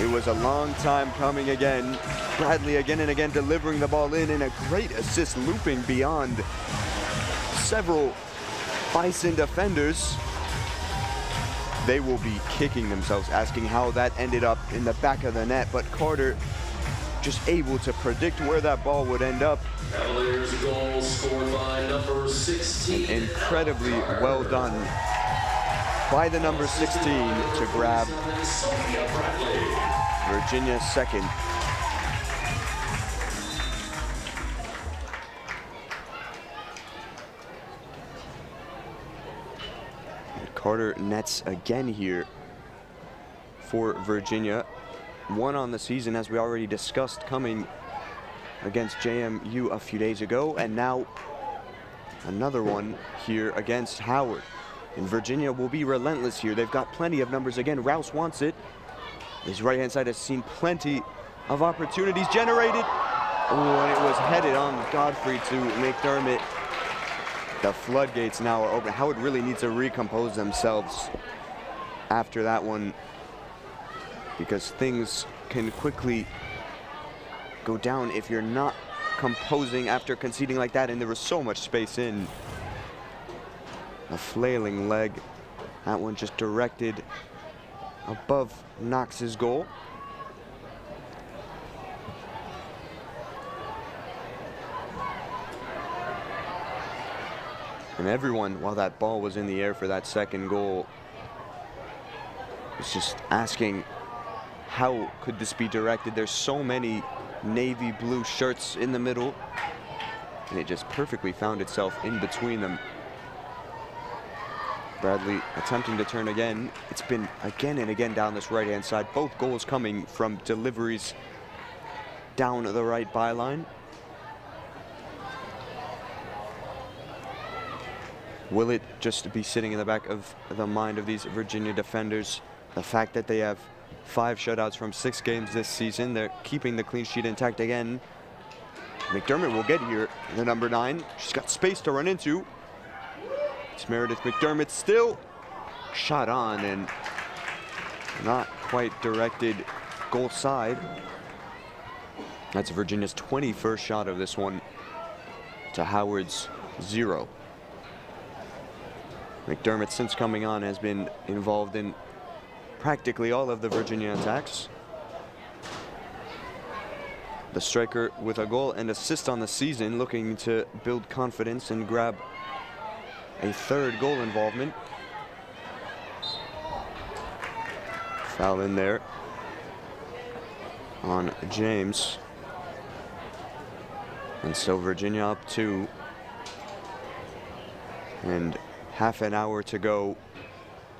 It was a long time coming again. Bradley again and again delivering the ball in, and a great assist looping beyond several Bison defenders. They will be kicking themselves, asking how that ended up in the back of the net, but Carter just able to predict where that ball would end up. Cavaliers goal scored by number 16. Incredibly well done by the number 16 to grab Virginia's second. Carter nets again here for Virginia. One on the season, as we already discussed, coming against JMU a few days ago, and now another one here against Howard. And Virginia will be relentless here. They've got plenty of numbers again. Rouse wants it. His right-hand side has seen plenty of opportunities generated. Oh, and it was headed on Godfrey to McDermott. The floodgates now are open. Howard really needs to recompose themselves after that one, because things can quickly go down if you're not composing after conceding like that, and there was so much space in. A flailing leg. That one just directed above Knox's goal. And everyone, while that ball was in the air for that second goal, was just asking, how could this be directed? There's so many navy blue shirts in the middle, and it just perfectly found itself in between them. Bradley attempting to turn again. It's been again and again down this right-hand side. Both goals coming from deliveries down the right byline. Will it just be sitting in the back of the mind of these Virginia defenders? The fact that they have 5 shutouts from 6 games this season. They're keeping the clean sheet intact again. McDermott will get here, the number 9. She's got space to run into. It's Meredith McDermott still. Shot on and not quite directed goal side. That's Virginia's 21st shot of this one to Howard's 0. McDermott, since coming on, has been involved in practically all of the Virginia attacks. The striker with a goal and assist on the season, looking to build confidence and grab a 3rd goal involvement. Foul in there on James. And so Virginia up 2. And half an hour to go.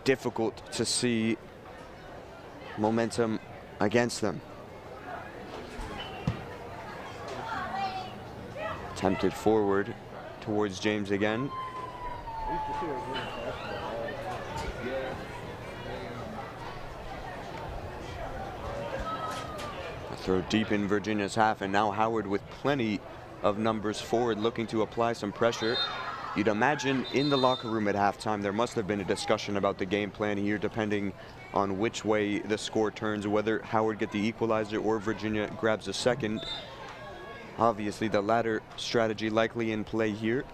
Difficult to see momentum against them. Attempted forward towards James again. A throw deep in Virginia's half, and now Howard with plenty of numbers forward looking to apply some pressure. You'd imagine in the locker room at halftime there must have been a discussion about the game plan here, depending on which way the score turns, whether Howard get the equalizer or Virginia grabs a second. Obviously the latter strategy likely in play here.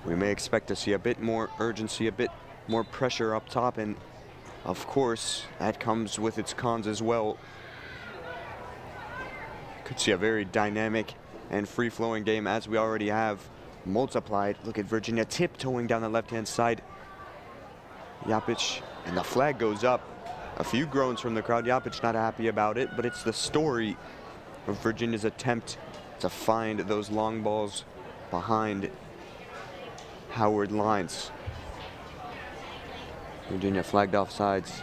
We may expect to see a bit more urgency, a bit more pressure up top, and of course that comes with its cons as well. Could see a very dynamic and free-flowing game, as we already have multiplied. Look at Virginia tiptoeing down the left-hand side. Yapic, and the flag goes up. A few groans from the crowd. Yapic not happy about it, but it's the story of Virginia's attempt to find those long balls behind Howard lines. Virginia flagged offsides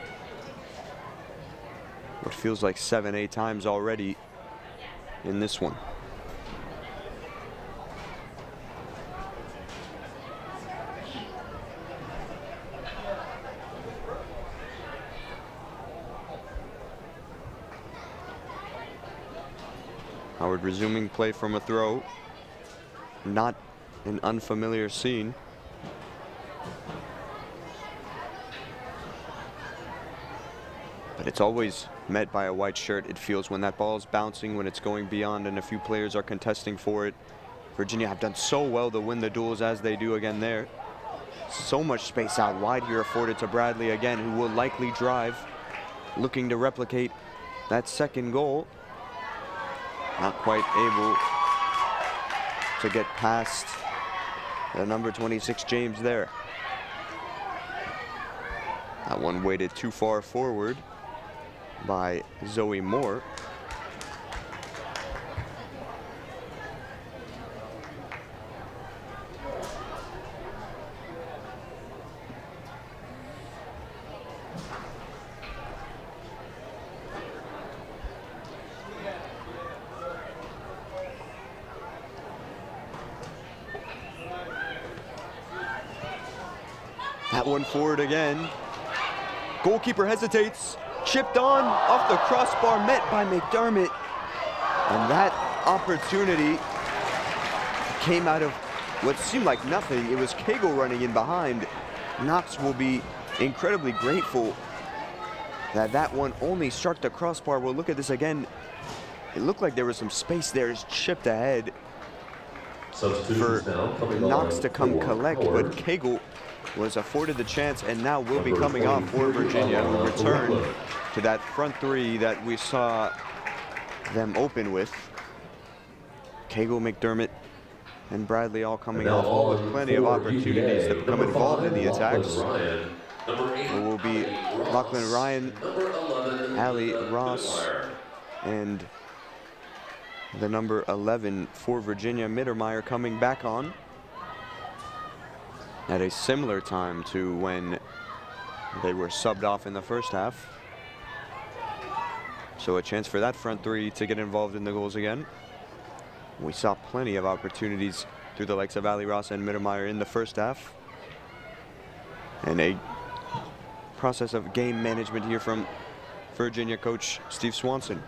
what feels like 7-8 times already in this one. Howard resuming play from a throw. Not an unfamiliar scene. But it's always met by a white shirt, it feels, when that ball is bouncing, when it's going beyond and a few players are contesting for it. Virginia have done so well to win the duels as they do again there. So much space out wide here afforded to Bradley again, who will likely drive, looking to replicate that second goal. Not quite able to get past the number 26 James there. That one weighted too far forward by Zoe Moore. That one forward again. Goalkeeper hesitates. Chipped on off the crossbar, met by McDermott. And that opportunity came out of what seemed like nothing. It was Cagle running in behind. Knox will be incredibly grateful that that one only struck the crossbar. We'll look at this again. It looked like there was some space there. It's chipped ahead for Knox to come collect, but Cagle was afforded the chance and now will be coming off for Virginia, who return to that front three that we saw them open with. Cagle, McDermott, and Bradley all coming off, all with plenty of opportunities to become involved in the attacks. It will be Lachlan Ryan, Ali Ross, and the number 11 for Virginia, Mittermeier, coming back on at a similar time to when they were subbed off in the first half. So a chance for that front three to get involved in the goals again. We saw plenty of opportunities through the likes of Ali Ross and Mittermeier in the first half. And a process of game management here from Virginia coach Steve Swanson.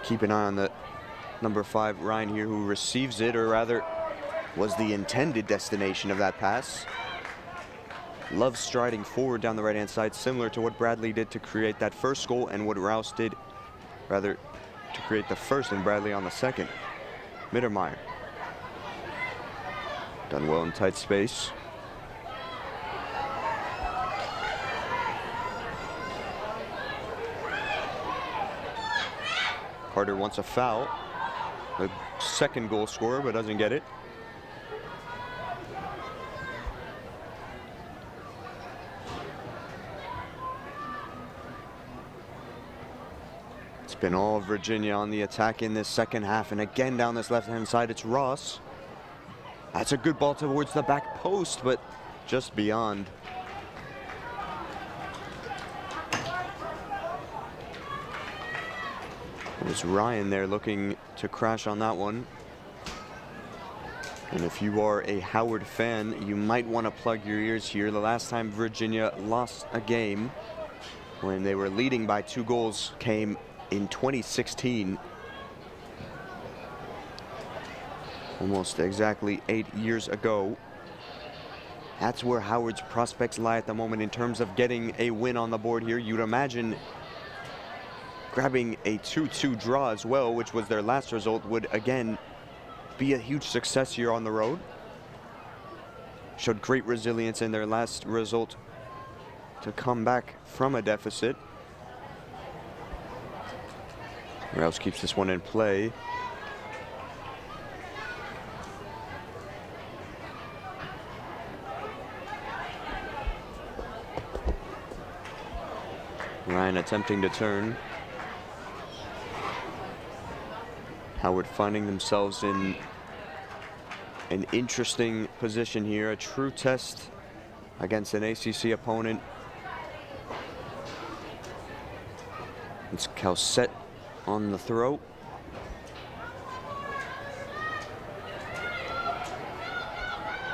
Keep an eye on the number 5 Ryan here, who receives it, or rather was the intended destination of that pass. Loves striding forward down the right-hand side, similar to what Bradley did to create that first goal and what Rouse did, rather, to create the first and Bradley on the second. Mittermeier. Done well in tight space. Carter wants a foul. The second goal scorer, but doesn't get it. It's been all Virginia on the attack in this second half, and again down this left-hand side, it's Ross. That's a good ball towards the back post, but just beyond. There's Ryan there looking to crash on that one. And if you are a Howard fan, you might want to plug your ears here. The last time Virginia lost a game when they were leading by 2 goals came in 2016. Almost exactly 8 years ago. That's where Howard's prospects lie at the moment in terms of getting a win on the board here. You'd imagine grabbing a 2-2 draw as well, which was their last result, would again be a huge success here on the road. Showed great resilience in their last result to come back from a deficit. Rouse keeps this one in play. Ryan attempting to turn. Howard finding themselves in an interesting position here, a true test against an ACC opponent. It's Calcett on the throw.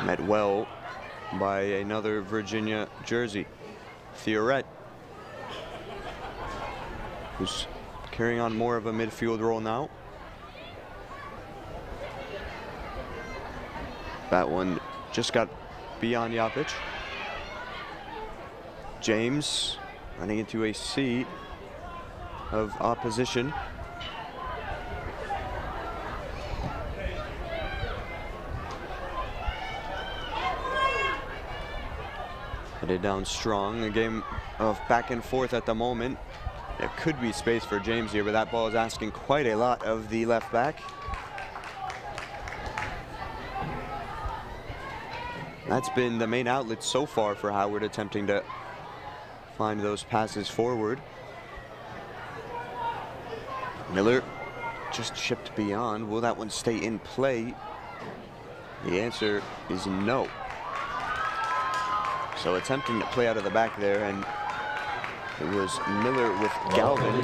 Met well by another Virginia jersey, Theoret, who's carrying on more of a midfield role now. That one just got beyond Jopic. James running into a sea of opposition. Headed down strong. A game of back and forth at the moment. There could be space for James here, but that ball is asking quite a lot of the left back. That's been the main outlet so far for Howard, attempting to find those passes forward. Miller just chipped beyond. Will that one stay in play? The answer is no. So attempting to play out of the back there, and it was Miller with Galvin.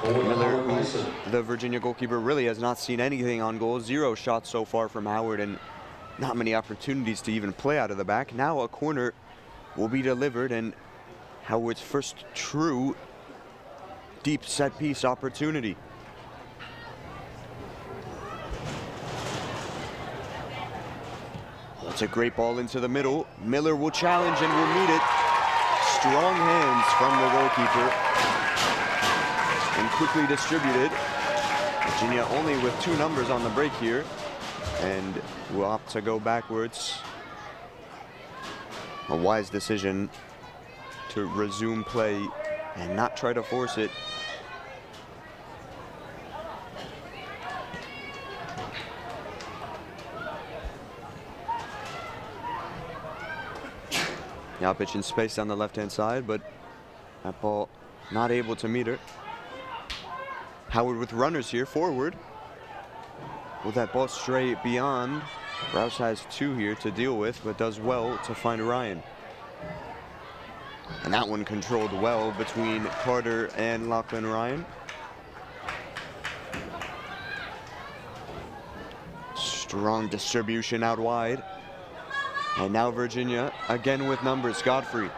Miller, who the Virginia goalkeeper really has not seen anything on goal. 0 shots so far from Howard, and not many opportunities to even play out of the back. Now a corner will be delivered, and Howard's first true deep set piece opportunity. That's a great ball into the middle. Miller will challenge and will meet it. Strong hands from the goalkeeper and quickly distributed. Virginia only with 2 numbers on the break here, and will opt to go backwards. A wise decision to resume play and not try to force it. Jopic in space on the left-hand side, but that ball not able to meet her. Howard with runners here, forward. Will that ball stray beyond? Rouse has 2 here to deal with, but does well to find Ryan. And that one controlled well between Carter and Lachlan Ryan. Strong distribution out wide. And now Virginia again with numbers. Godfrey.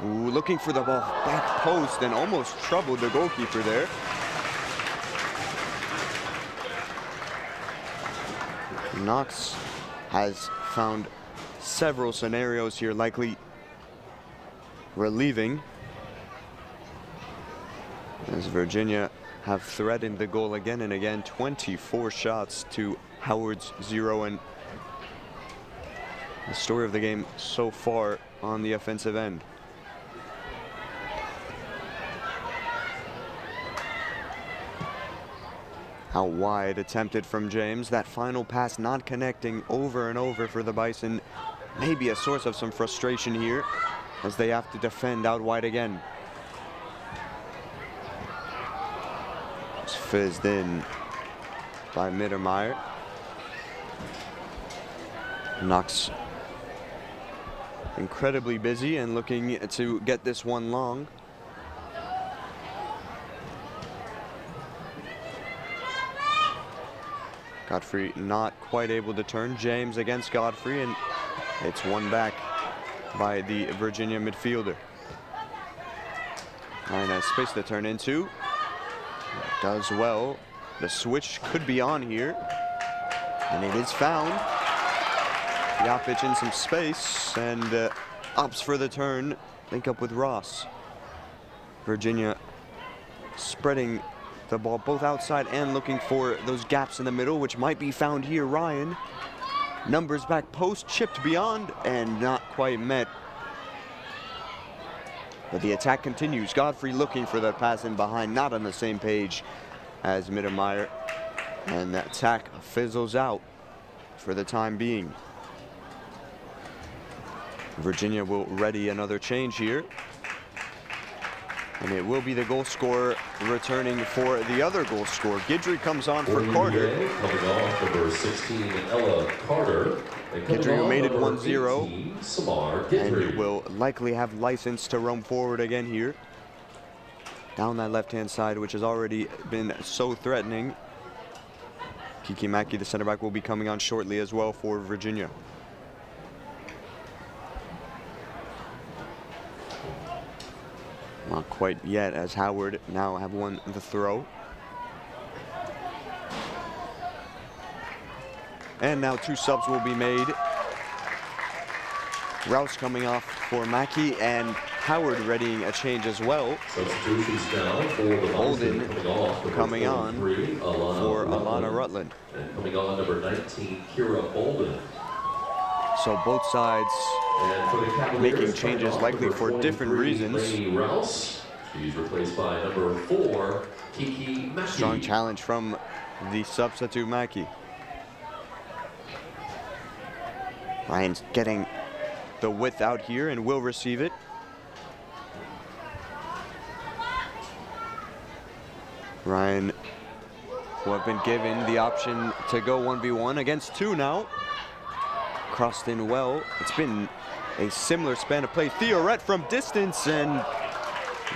Ooh, looking for the ball back post and almost troubled the goalkeeper there. Knox has found several scenarios here, likely relieving, as Virginia have threatened the goal again and again. 24 shots to Howard's 0, and the story of the game so far on the offensive end. Out wide, attempted from James. That final pass not connecting over and over for the Bison. Maybe a source of some frustration here as they have to defend out wide again. It's fizzed in by Mittermeier. Knox incredibly busy and looking to get this one long. Godfrey not quite able to turn. James against Godfrey, and it's won back by the Virginia midfielder. Ryan has space to turn into. Does well. The switch could be on here, and it is found. Jopic in some space and opts for the turn. Link up with Ross. Virginia spreading the ball both outside and looking for those gaps in the middle, which might be found here. Ryan, numbers back post, chipped beyond and not quite met. But the attack continues. Godfrey looking for that pass in behind, not on the same page as Mittermeier. And that attack fizzles out for the time being. Virginia will ready another change here. And it will be the goal scorer returning for the other goal scorer. Guidry comes on for Carter. Coming off number 16, Ella Carter. Guidry, who made it 1-0, 18, Samar Guidry. and will likely have license to roam forward again here. Down that left-hand side, which has already been so threatening. Kiki Mackey, the center back, will be coming on shortly as well for Virginia. Not quite yet, as Howard now have won the throw. And now 2 subs will be made. Rouse coming off for Mackey, and Howard readying a change as well. Substitutions now for the Holden coming on for Alana Rutland. And coming on number 19, Kira Holden. So both sides And for the Cavaliers, making changes likely for different reasons. Rouse. She's replaced by number 4, Kiki Mackey. Strong challenge from the substitute Mackey. Ryan's getting the width out here and will receive it. Ryan will have been given the option to go 1v1 against 2 now. Crossed in well. It's been a similar span of play. Theoret from distance and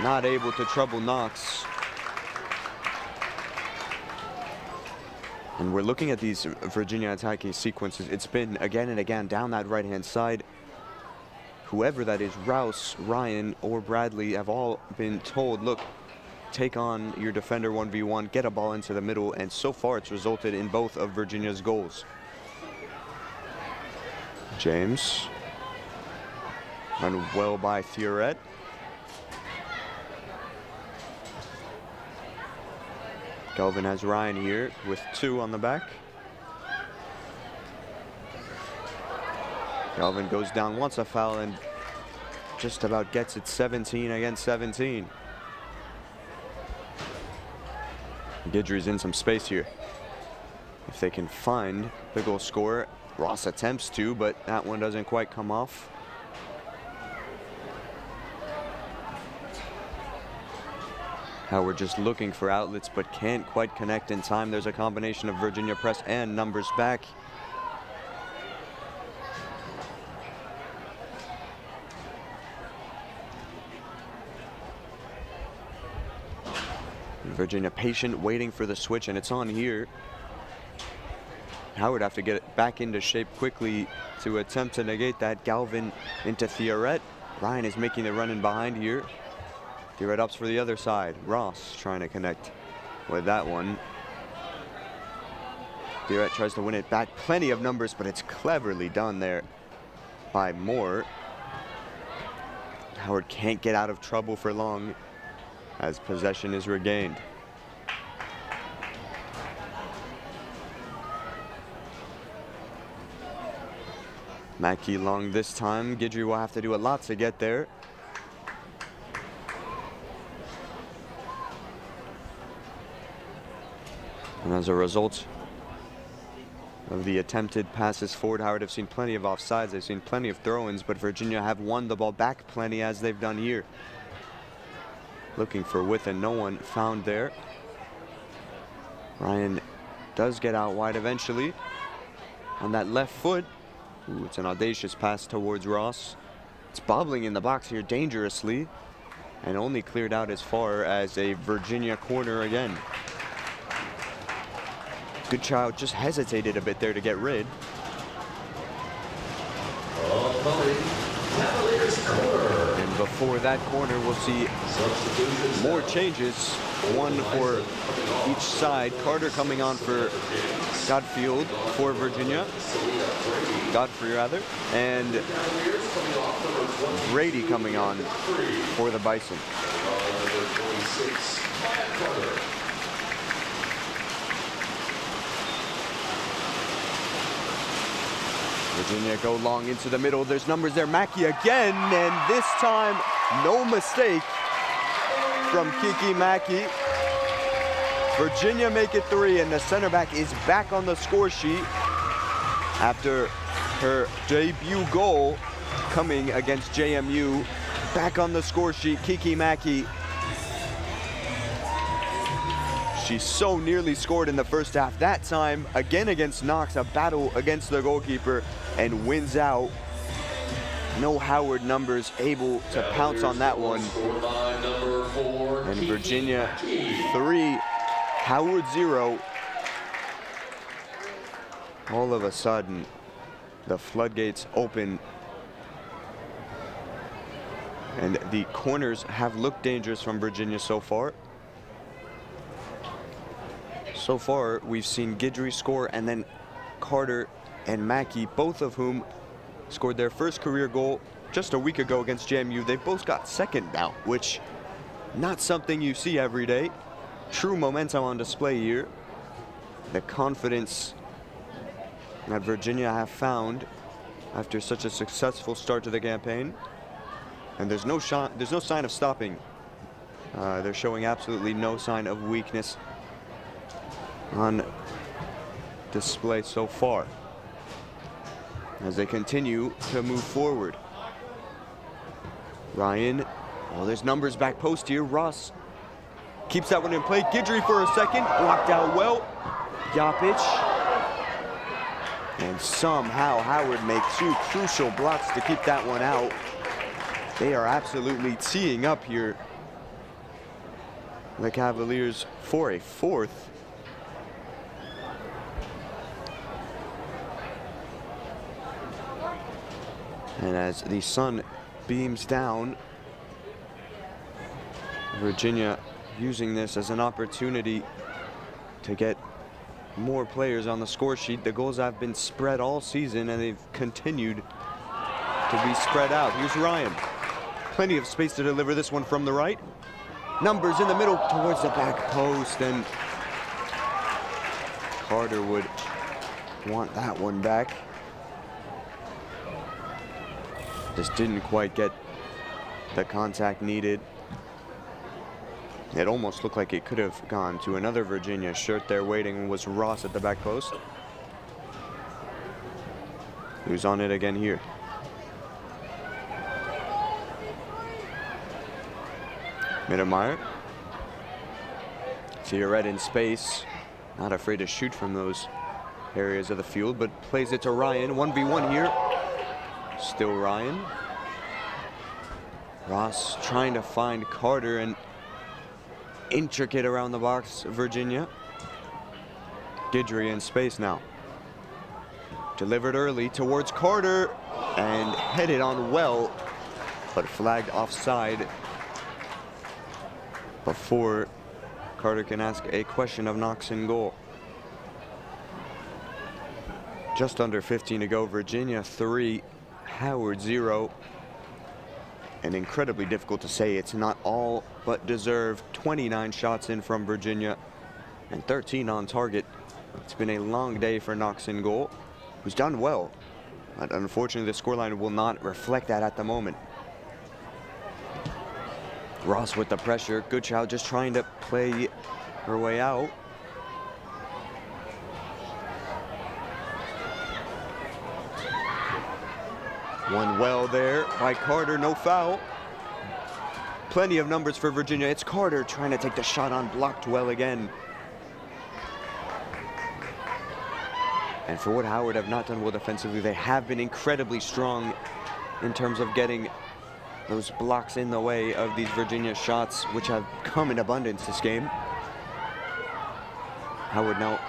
not able to trouble Knox. And we're looking at these Virginia attacking sequences. It's been again and again down that right-hand side. Whoever that is, Rouse, Ryan, or Bradley, have all been told, look, take on your defender 1v1, get a ball into the middle, and so far it's resulted in both of Virginia's goals. James. Run well by Theoret. Galvin has Ryan here with 2 on the back. Galvin goes down, wants a foul, and just about gets it. 17 against 17. Guidry's in some space here. If they can find the goal scorer, Ross attempts to, but that one doesn't quite come off. Howard just looking for outlets, but can't quite connect in time. There's a combination of Virginia press and numbers back. Virginia patient, waiting for the switch, and it's on here. Howard have to get it back into shape quickly to attempt to negate that. Galvin into Theoret. Ryan is making the run in behind here. Theoret ups for the other side. Ross trying to connect with that one. Theoret tries to win it back. Plenty of numbers, but it's cleverly done there by Moore. Howard can't get out of trouble for long as possession is regained. Mackey long this time. Guidry will have to do a lot to get there. And as a result of the attempted passes forward, Howard have seen plenty of offsides. They've seen plenty of throw-ins, but Virginia have won the ball back plenty, as they've done here. Looking for width and no one found there. Ryan does get out wide eventually on that left foot. Ooh, it's an audacious pass towards Ross. It's bobbling in the box here dangerously and only cleared out as far as a Virginia corner again. Goodchild just hesitated a bit there to get rid. Cavaliers corner. And before that corner, we'll see more changes. One for each side. Carter coming on for Godfield for Virginia. Godfrey, rather. And Brady coming on for the Bison. Virginia go long into the middle. There's numbers there. Mackey again, and this time, no mistake from Kiki Mackey. Virginia make it 3, and the center back is back on the score sheet after her debut goal coming against JMU. Back on the score sheet, Kiki Mackey. She so nearly scored in the first half. That time, again against Knox, a battle against the goalkeeper, and wins out. No Howard numbers able to pounce on that one. And Virginia 3, Howard 0. All of a sudden, the floodgates open. And the corners have looked dangerous from Virginia so far. So far, we've seen Guidry score, and then Carter and Mackey, both of whom scored their first career goal just a week ago against JMU. They've both got second now, which not something you see every day. True momentum on display here. The confidence that Virginia have found after such a successful start to the campaign. And there's no sign of stopping. They're showing absolutely no sign of weakness on display so far as they continue to move forward. Ryan, oh, there's numbers back post here. Ross keeps that one in play. Guidry for a second, blocked out well. Yapic, and somehow Howard makes 2 crucial blocks to keep that one out. They are absolutely teeing up here, the Cavaliers, for a 4th. And as the sun beams down, Virginia using this as an opportunity to get more players on the score sheet. The goals have been spread all season, and they've continued to be spread out. Here's Ryan. Plenty of space to deliver this one from the right. Numbers in the middle towards the back post, and Carter would want that one back. Just didn't quite get the contact needed. It almost looked like it could have gone to another Virginia shirt there. Waiting was Ross at the back post. Who's on it again here? Mittermeier. Red in space. Not afraid to shoot from those areas of the field, but plays it to Ryan. 1v1 here. Still Ryan. Ross trying to find Carter, and intricate around the box, Virginia. Guidry in space now. Delivered early towards Carter, and headed on well, but flagged offside before Carter can ask a question of Knox in goal. Just under 15 to go. Virginia 3, Howard 0. And incredibly difficult to say. It's not all but deserved. 29 shots in from Virginia and 13 on target. It's been a long day for Knox in goal, who's done well. But unfortunately, the scoreline will not reflect that at the moment. Ross with the pressure. Goodchild just trying to play her way out. One well there by Carter, no foul. Plenty of numbers for Virginia. It's Carter trying to take the shot on, blocked well again. And for what Howard have not done well defensively, they have been incredibly strong in terms of getting those blocks in the way of these Virginia shots, which have come in abundance this game. Howard now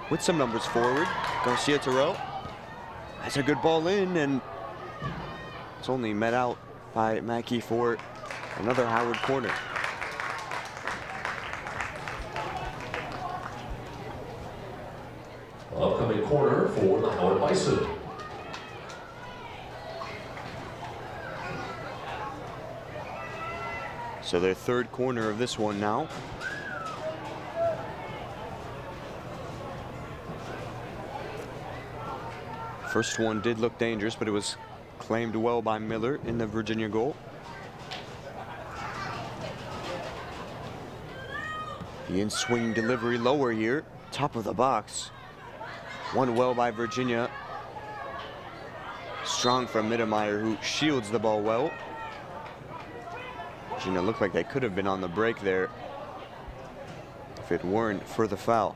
with some numbers forward. Garcia Terrell. That's a good ball in, and it's only met out by Mackey for another Howard corner. Upcoming corner for the Howard Bison. So their third corner of this one now. First one did look dangerous, but it was claimed well by Miller in the Virginia goal. The in-swing delivery lower here, top of the box. Won well by Virginia. Strong from Mittermeier, who shields the ball well. Virginia looked like they could have been on the break there if it weren't for the foul.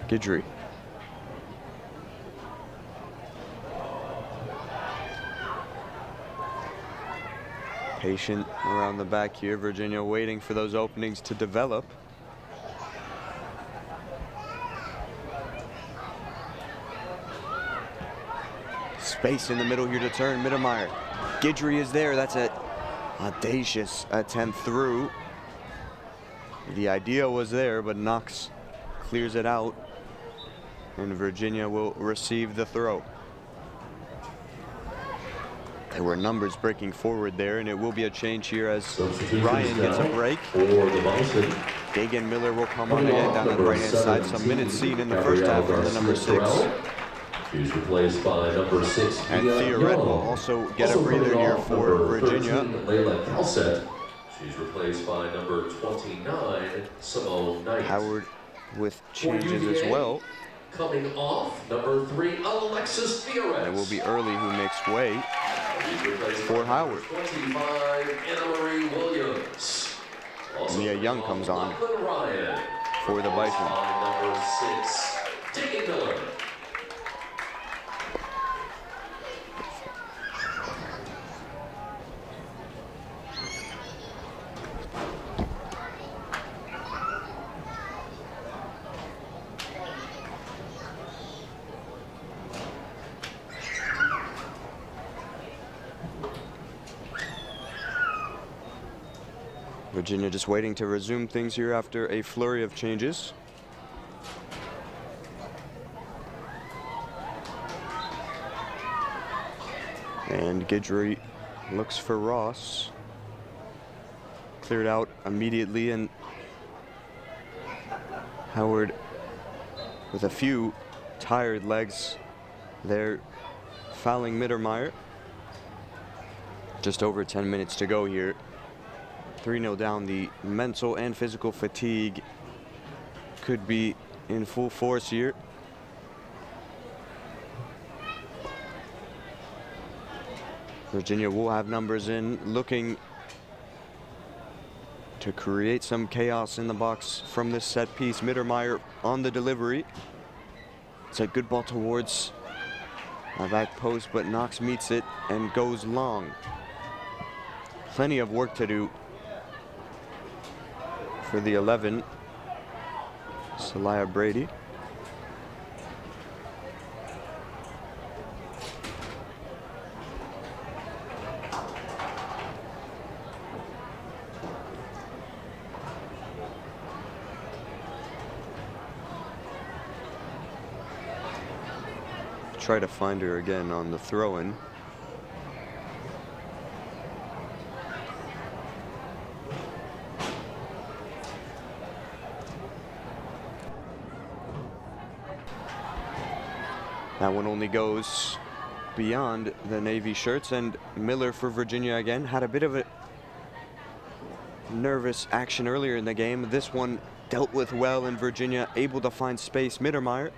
Guidry. Patient around the back here. Virginia waiting for those openings to develop. Space in the middle here to turn. Mittermeier. Guidry is there. That's an audacious attempt through. The idea was there, but Knox clears it out, and Virginia will receive the throw. There were numbers breaking forward there, and it will be a change here as Ryan gets a break. Dagan Miller will come on again down the right-hand side. Some minutes seen in the first half from the number 6. He's replaced by number 6. And Thea Red will also get a breather here for Virginia. Layla Calcett. She's replaced by number 29, Simone Knight. Howard with changes as well. Coming off, number 3, Alexis Theoret. It will be Early who makes way for Howard. 25, Anna-Marie Williams. Mia Young comes on Ryan. for the Bison. Number 6, Dagan Miller. Virginia just waiting to resume things here after a flurry of changes. And Guidry looks for Ross. Cleared out immediately, and Howard with a few tired legs there, fouling Mittermeier. Just over 10 minutes to go here. 3-0 down. The mental and physical fatigue could be in full force here. Virginia will have numbers in, looking to create some chaos in the box from this set piece. Mittermeier on the delivery. It's a good ball towards our back post, but Knox meets it and goes long. Plenty of work to do for the 11, Celaya Brady. Try to find her again on the throw-in. That one only goes beyond the Navy shirts, and Miller for Virginia again. Had a bit of a nervous action earlier in the game. This one dealt with well, and Virginia able to find space. Mittermeier.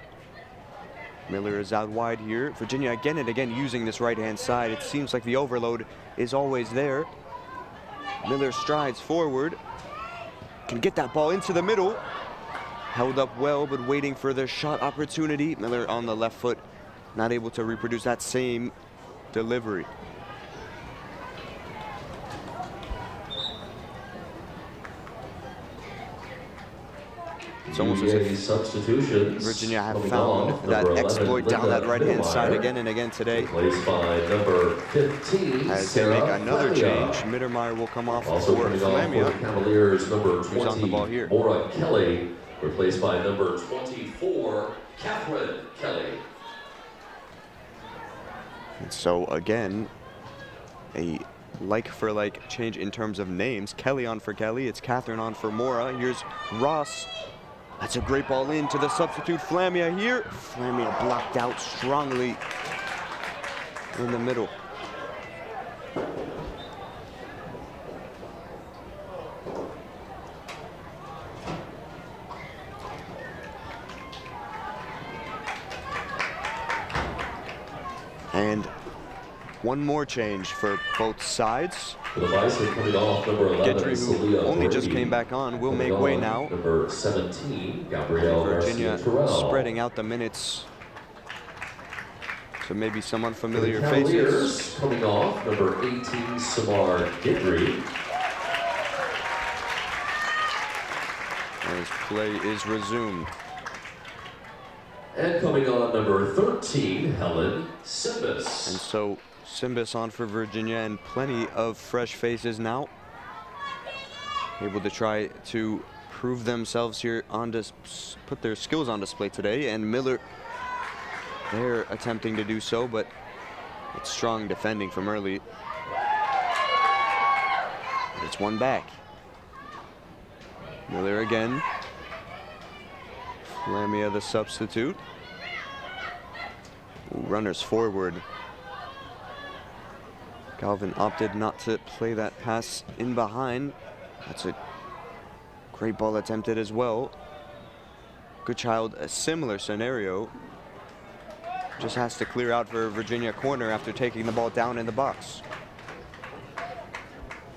Miller is out wide here. Virginia again and again using this right-hand side. It seems like the overload is always there. Miller strides forward. Can get that ball into the middle. Held up well, but waiting for the shot opportunity. Miller on the left foot, not able to reproduce that same delivery. It's almost as if substitutions. Virginia have Coming found off, that number 11, exploit down that right-hand side Mittermeier, again and again today. Replaced by number 15, As they make another Flamia. change, Mittermeier will come off Also for coming off for the Flamia, Cavaliers, number 20, who's on the ball here. Maura Kelly, replaced by number 24, Catherine Kelly. And so again, a like-for-like change in terms of names. Kelly on for Kelly, it's Catherine on for Maura. Here's Ross. That's a great ball in to the substitute Flamia here. Flamia blocked out strongly in the middle. And one more change for both sides. The Bison coming off number 11, Gidry, who only just came back on, will make way now. Number 17, Gabrielle Virginia Garcia-Terrell. spreading out the minutes to maybe some unfamiliar The Cavaliers faces. coming off number 18, Samar Gidry. As play is resumed. And coming on number 13, Helen Simbas. And so Simbas on for Virginia, and plenty of fresh faces now. Able to try to prove themselves here, put their skills on display today. And Miller, they're attempting to do so, but it's strong defending from early. It's one back. Miller again. Lamia the substitute. Runners forward. Galvin opted not to play that pass in behind. That's a great ball attempted as well. Goodchild, a similar scenario. Just has to clear out for Virginia corner after taking the ball down in the box.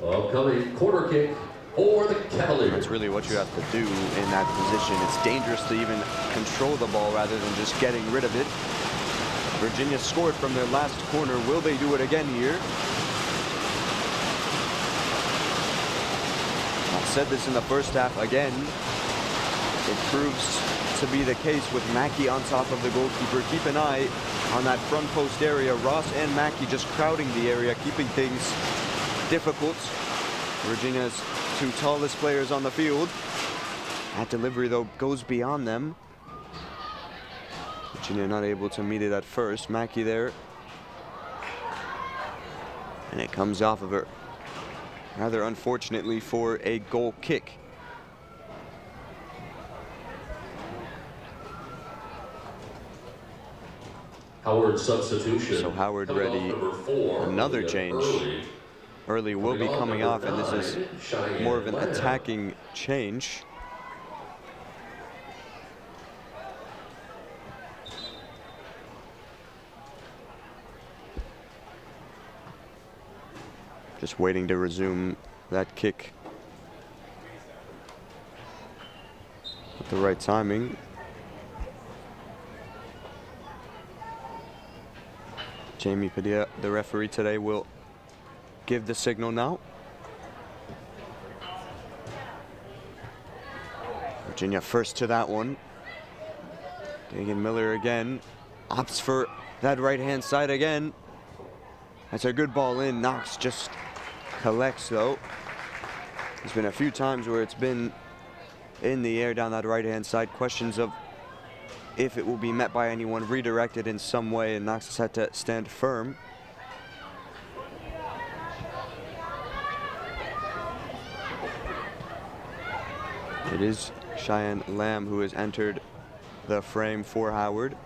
Upcoming corner kick for the Cavaliers. That's really what you have to do in that position. It's dangerous to even control the ball rather than just getting rid of it. Virginia scored from their last corner. Will they do it again here? I said this in the first half again. It proves to be the case with Mackey on top of the goalkeeper. Keep an eye on that front post area. Ross and Mackey just crowding the area, keeping things difficult. Virginia's two tallest players on the field. That delivery, though, goes beyond them. Virginia not able to meet it at first. Mackey there. And it comes off of her, rather unfortunately, for a goal kick. Howard substitution. So Howard ready, another change. Early will be coming off, and this is more of an attacking change. Just waiting to resume that kick at the right timing. Jamie Padilla, the referee today, will give the signal now. Virginia first to that one. Dagan Miller again opts for that right-hand side again. That's a good ball in. Knox just collects, though. There's been a few times where it's been in the air down that right-hand side. Questions of if it will be met by anyone, redirected in some way, and Knox has had to stand firm. It is Cheyenne Lamb who has entered the frame for Howard.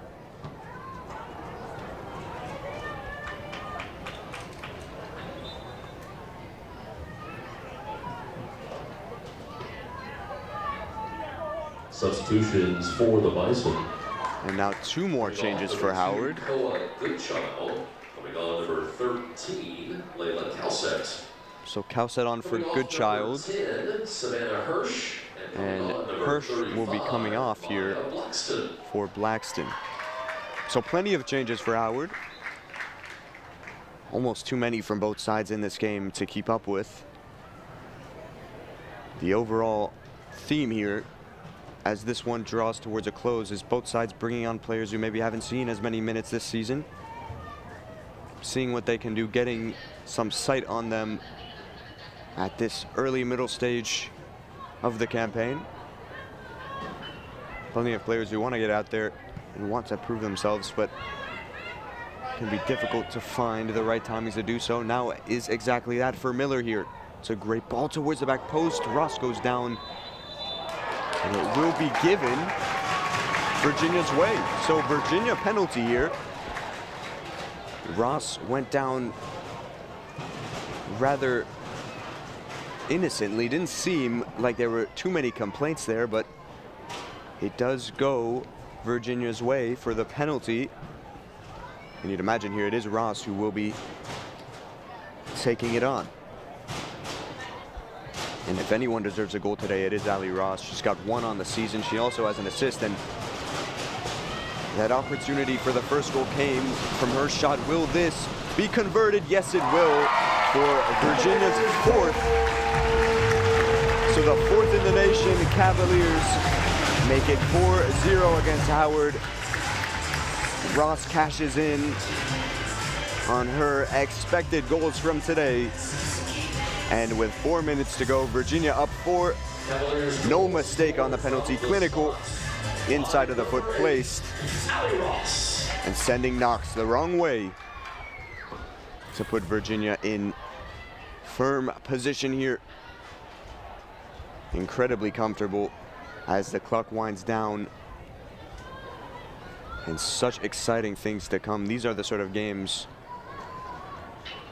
Substitutions for the Bison. And now two more changes for Howard. Goodchild. Coming on number 13, Layla Calcett. So Calcett on for Goodchild. 10, Savannah Hirsch. And Hirsch will be coming off here for Blackston. So plenty of changes for Howard. Almost too many from both sides in this game to keep up with. The overall theme here as this one draws towards a close, is both sides bringing on players who maybe haven't seen as many minutes this season, seeing what they can do, getting some sight on them at this early middle stage of the campaign. Plenty of players who want to get out there and want to prove themselves, but it can be difficult to find the right timings to do so. Now is exactly that for Miller here. It's a great ball towards the back post. Ross goes down, and it will be given Virginia's way. So Virginia penalty here. Ross went down rather innocently. Didn't seem like there were too many complaints there, but it does go Virginia's way for the penalty. And you'd imagine here it is Ross who will be taking it on. And if anyone deserves a goal today, it is Ali Ross. She's got one on the season. She also has an assist, and that opportunity for the first goal came from her shot. Will this be converted? Yes, it will, for Virginia's fourth. So the fourth in the nation. Cavaliers make it 4-0 against Howard. Ross cashes in on her expected goals from today. And with 4 minutes to go, Virginia up 4. No mistake on the penalty. Clinical, inside of the foot placed, and sending Knox the wrong way to put Virginia in firm position here. Incredibly comfortable as the clock winds down. And such exciting things to come. These are the sort of games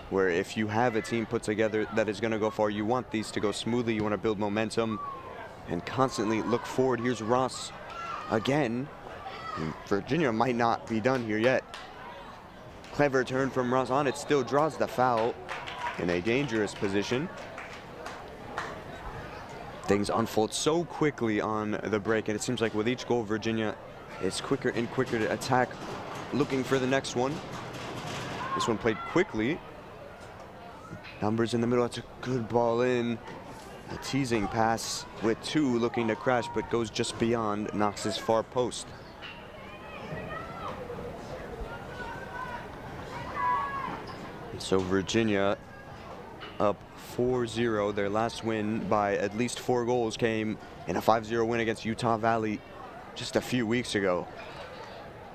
where if you have a team put together that is going to go far, you want these to go smoothly. You want to build momentum and constantly look forward. Here's Ross again. Virginia might not be done here yet. Clever turn from Ross on it. Still draws the foul in a dangerous position. Things unfold so quickly on the break, and it seems like with each goal, Virginia is quicker and quicker to attack, looking for the next one. This one played quickly. Numbers in the middle. That's a good ball in. A teasing pass with two looking to crash, but goes just beyond Knox's far post. So Virginia up 4-0. Their last win by at least 4 goals came in a 5-0 win against Utah Valley just a few weeks ago.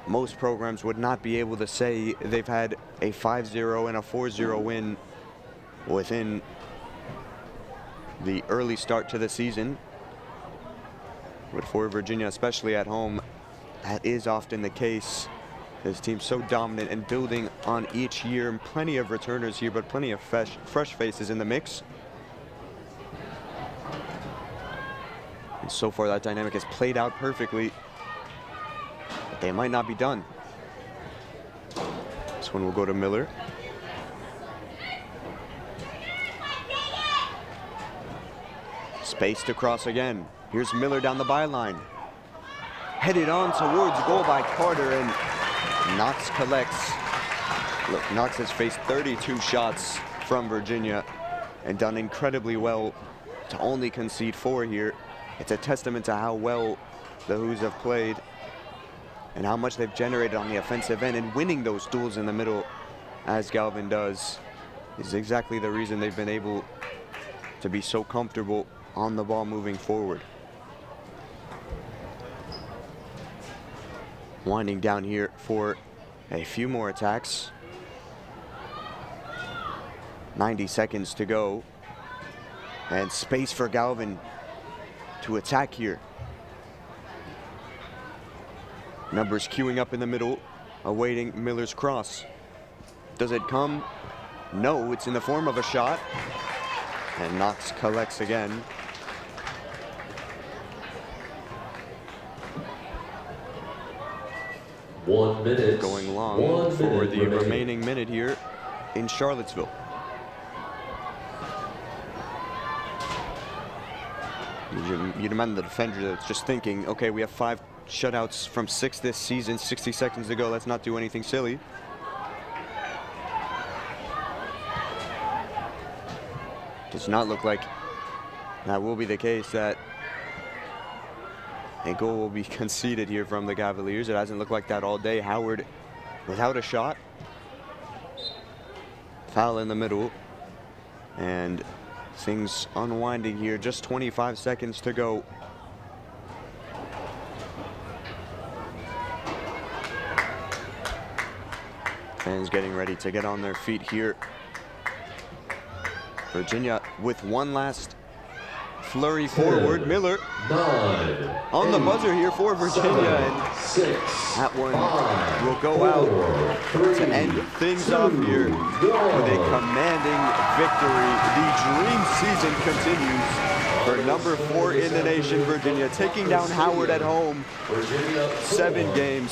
Most programs would not be able to say they've had a 5-0 and a 4-0 win within the early start to the season. But for Virginia, especially at home, that is often the case. This team's so dominant and building on each year, and plenty of returners here, but plenty of fresh faces in the mix. And so far that dynamic has played out perfectly, but they might not be done. This one will go to Miller. Spaced across again. Here's Miller down the byline. Headed on towards goal by Carter, and Knox collects. Look, Knox has faced 32 shots from Virginia and done incredibly well to only concede 4 here. It's a testament to how well the Hoos have played and how much they've generated on the offensive end, and winning those duels in the middle, as Galvin does, is exactly the reason they've been able to be so comfortable on the ball moving forward. Winding down here for a few more attacks. 90 seconds to go. And space for Galvin to attack here. Numbers queuing up in the middle, awaiting Miller's cross. Does it come? No, it's in the form of a shot. And Knox collects again. One minute. Going long for the remaining minute here in Charlottesville. You'd imagine the defender that's just thinking, okay, we have 5 shutouts from 6 this season, 60 seconds to go, let's not do anything silly. Does not look like that will be the case, that A goal will be conceded here from the Cavaliers. It hasn't looked like that all day. Howard without a shot. Foul in the middle. And things unwinding here. Just 25 seconds to go. Fans getting ready to get on their feet here. Virginia with one last flurry forward. Miller on the buzzer here for Virginia. And that one will go out to end things off here with a commanding victory. The dream season continues for number 4 in the nation, Virginia, taking down Howard at home. 7 games.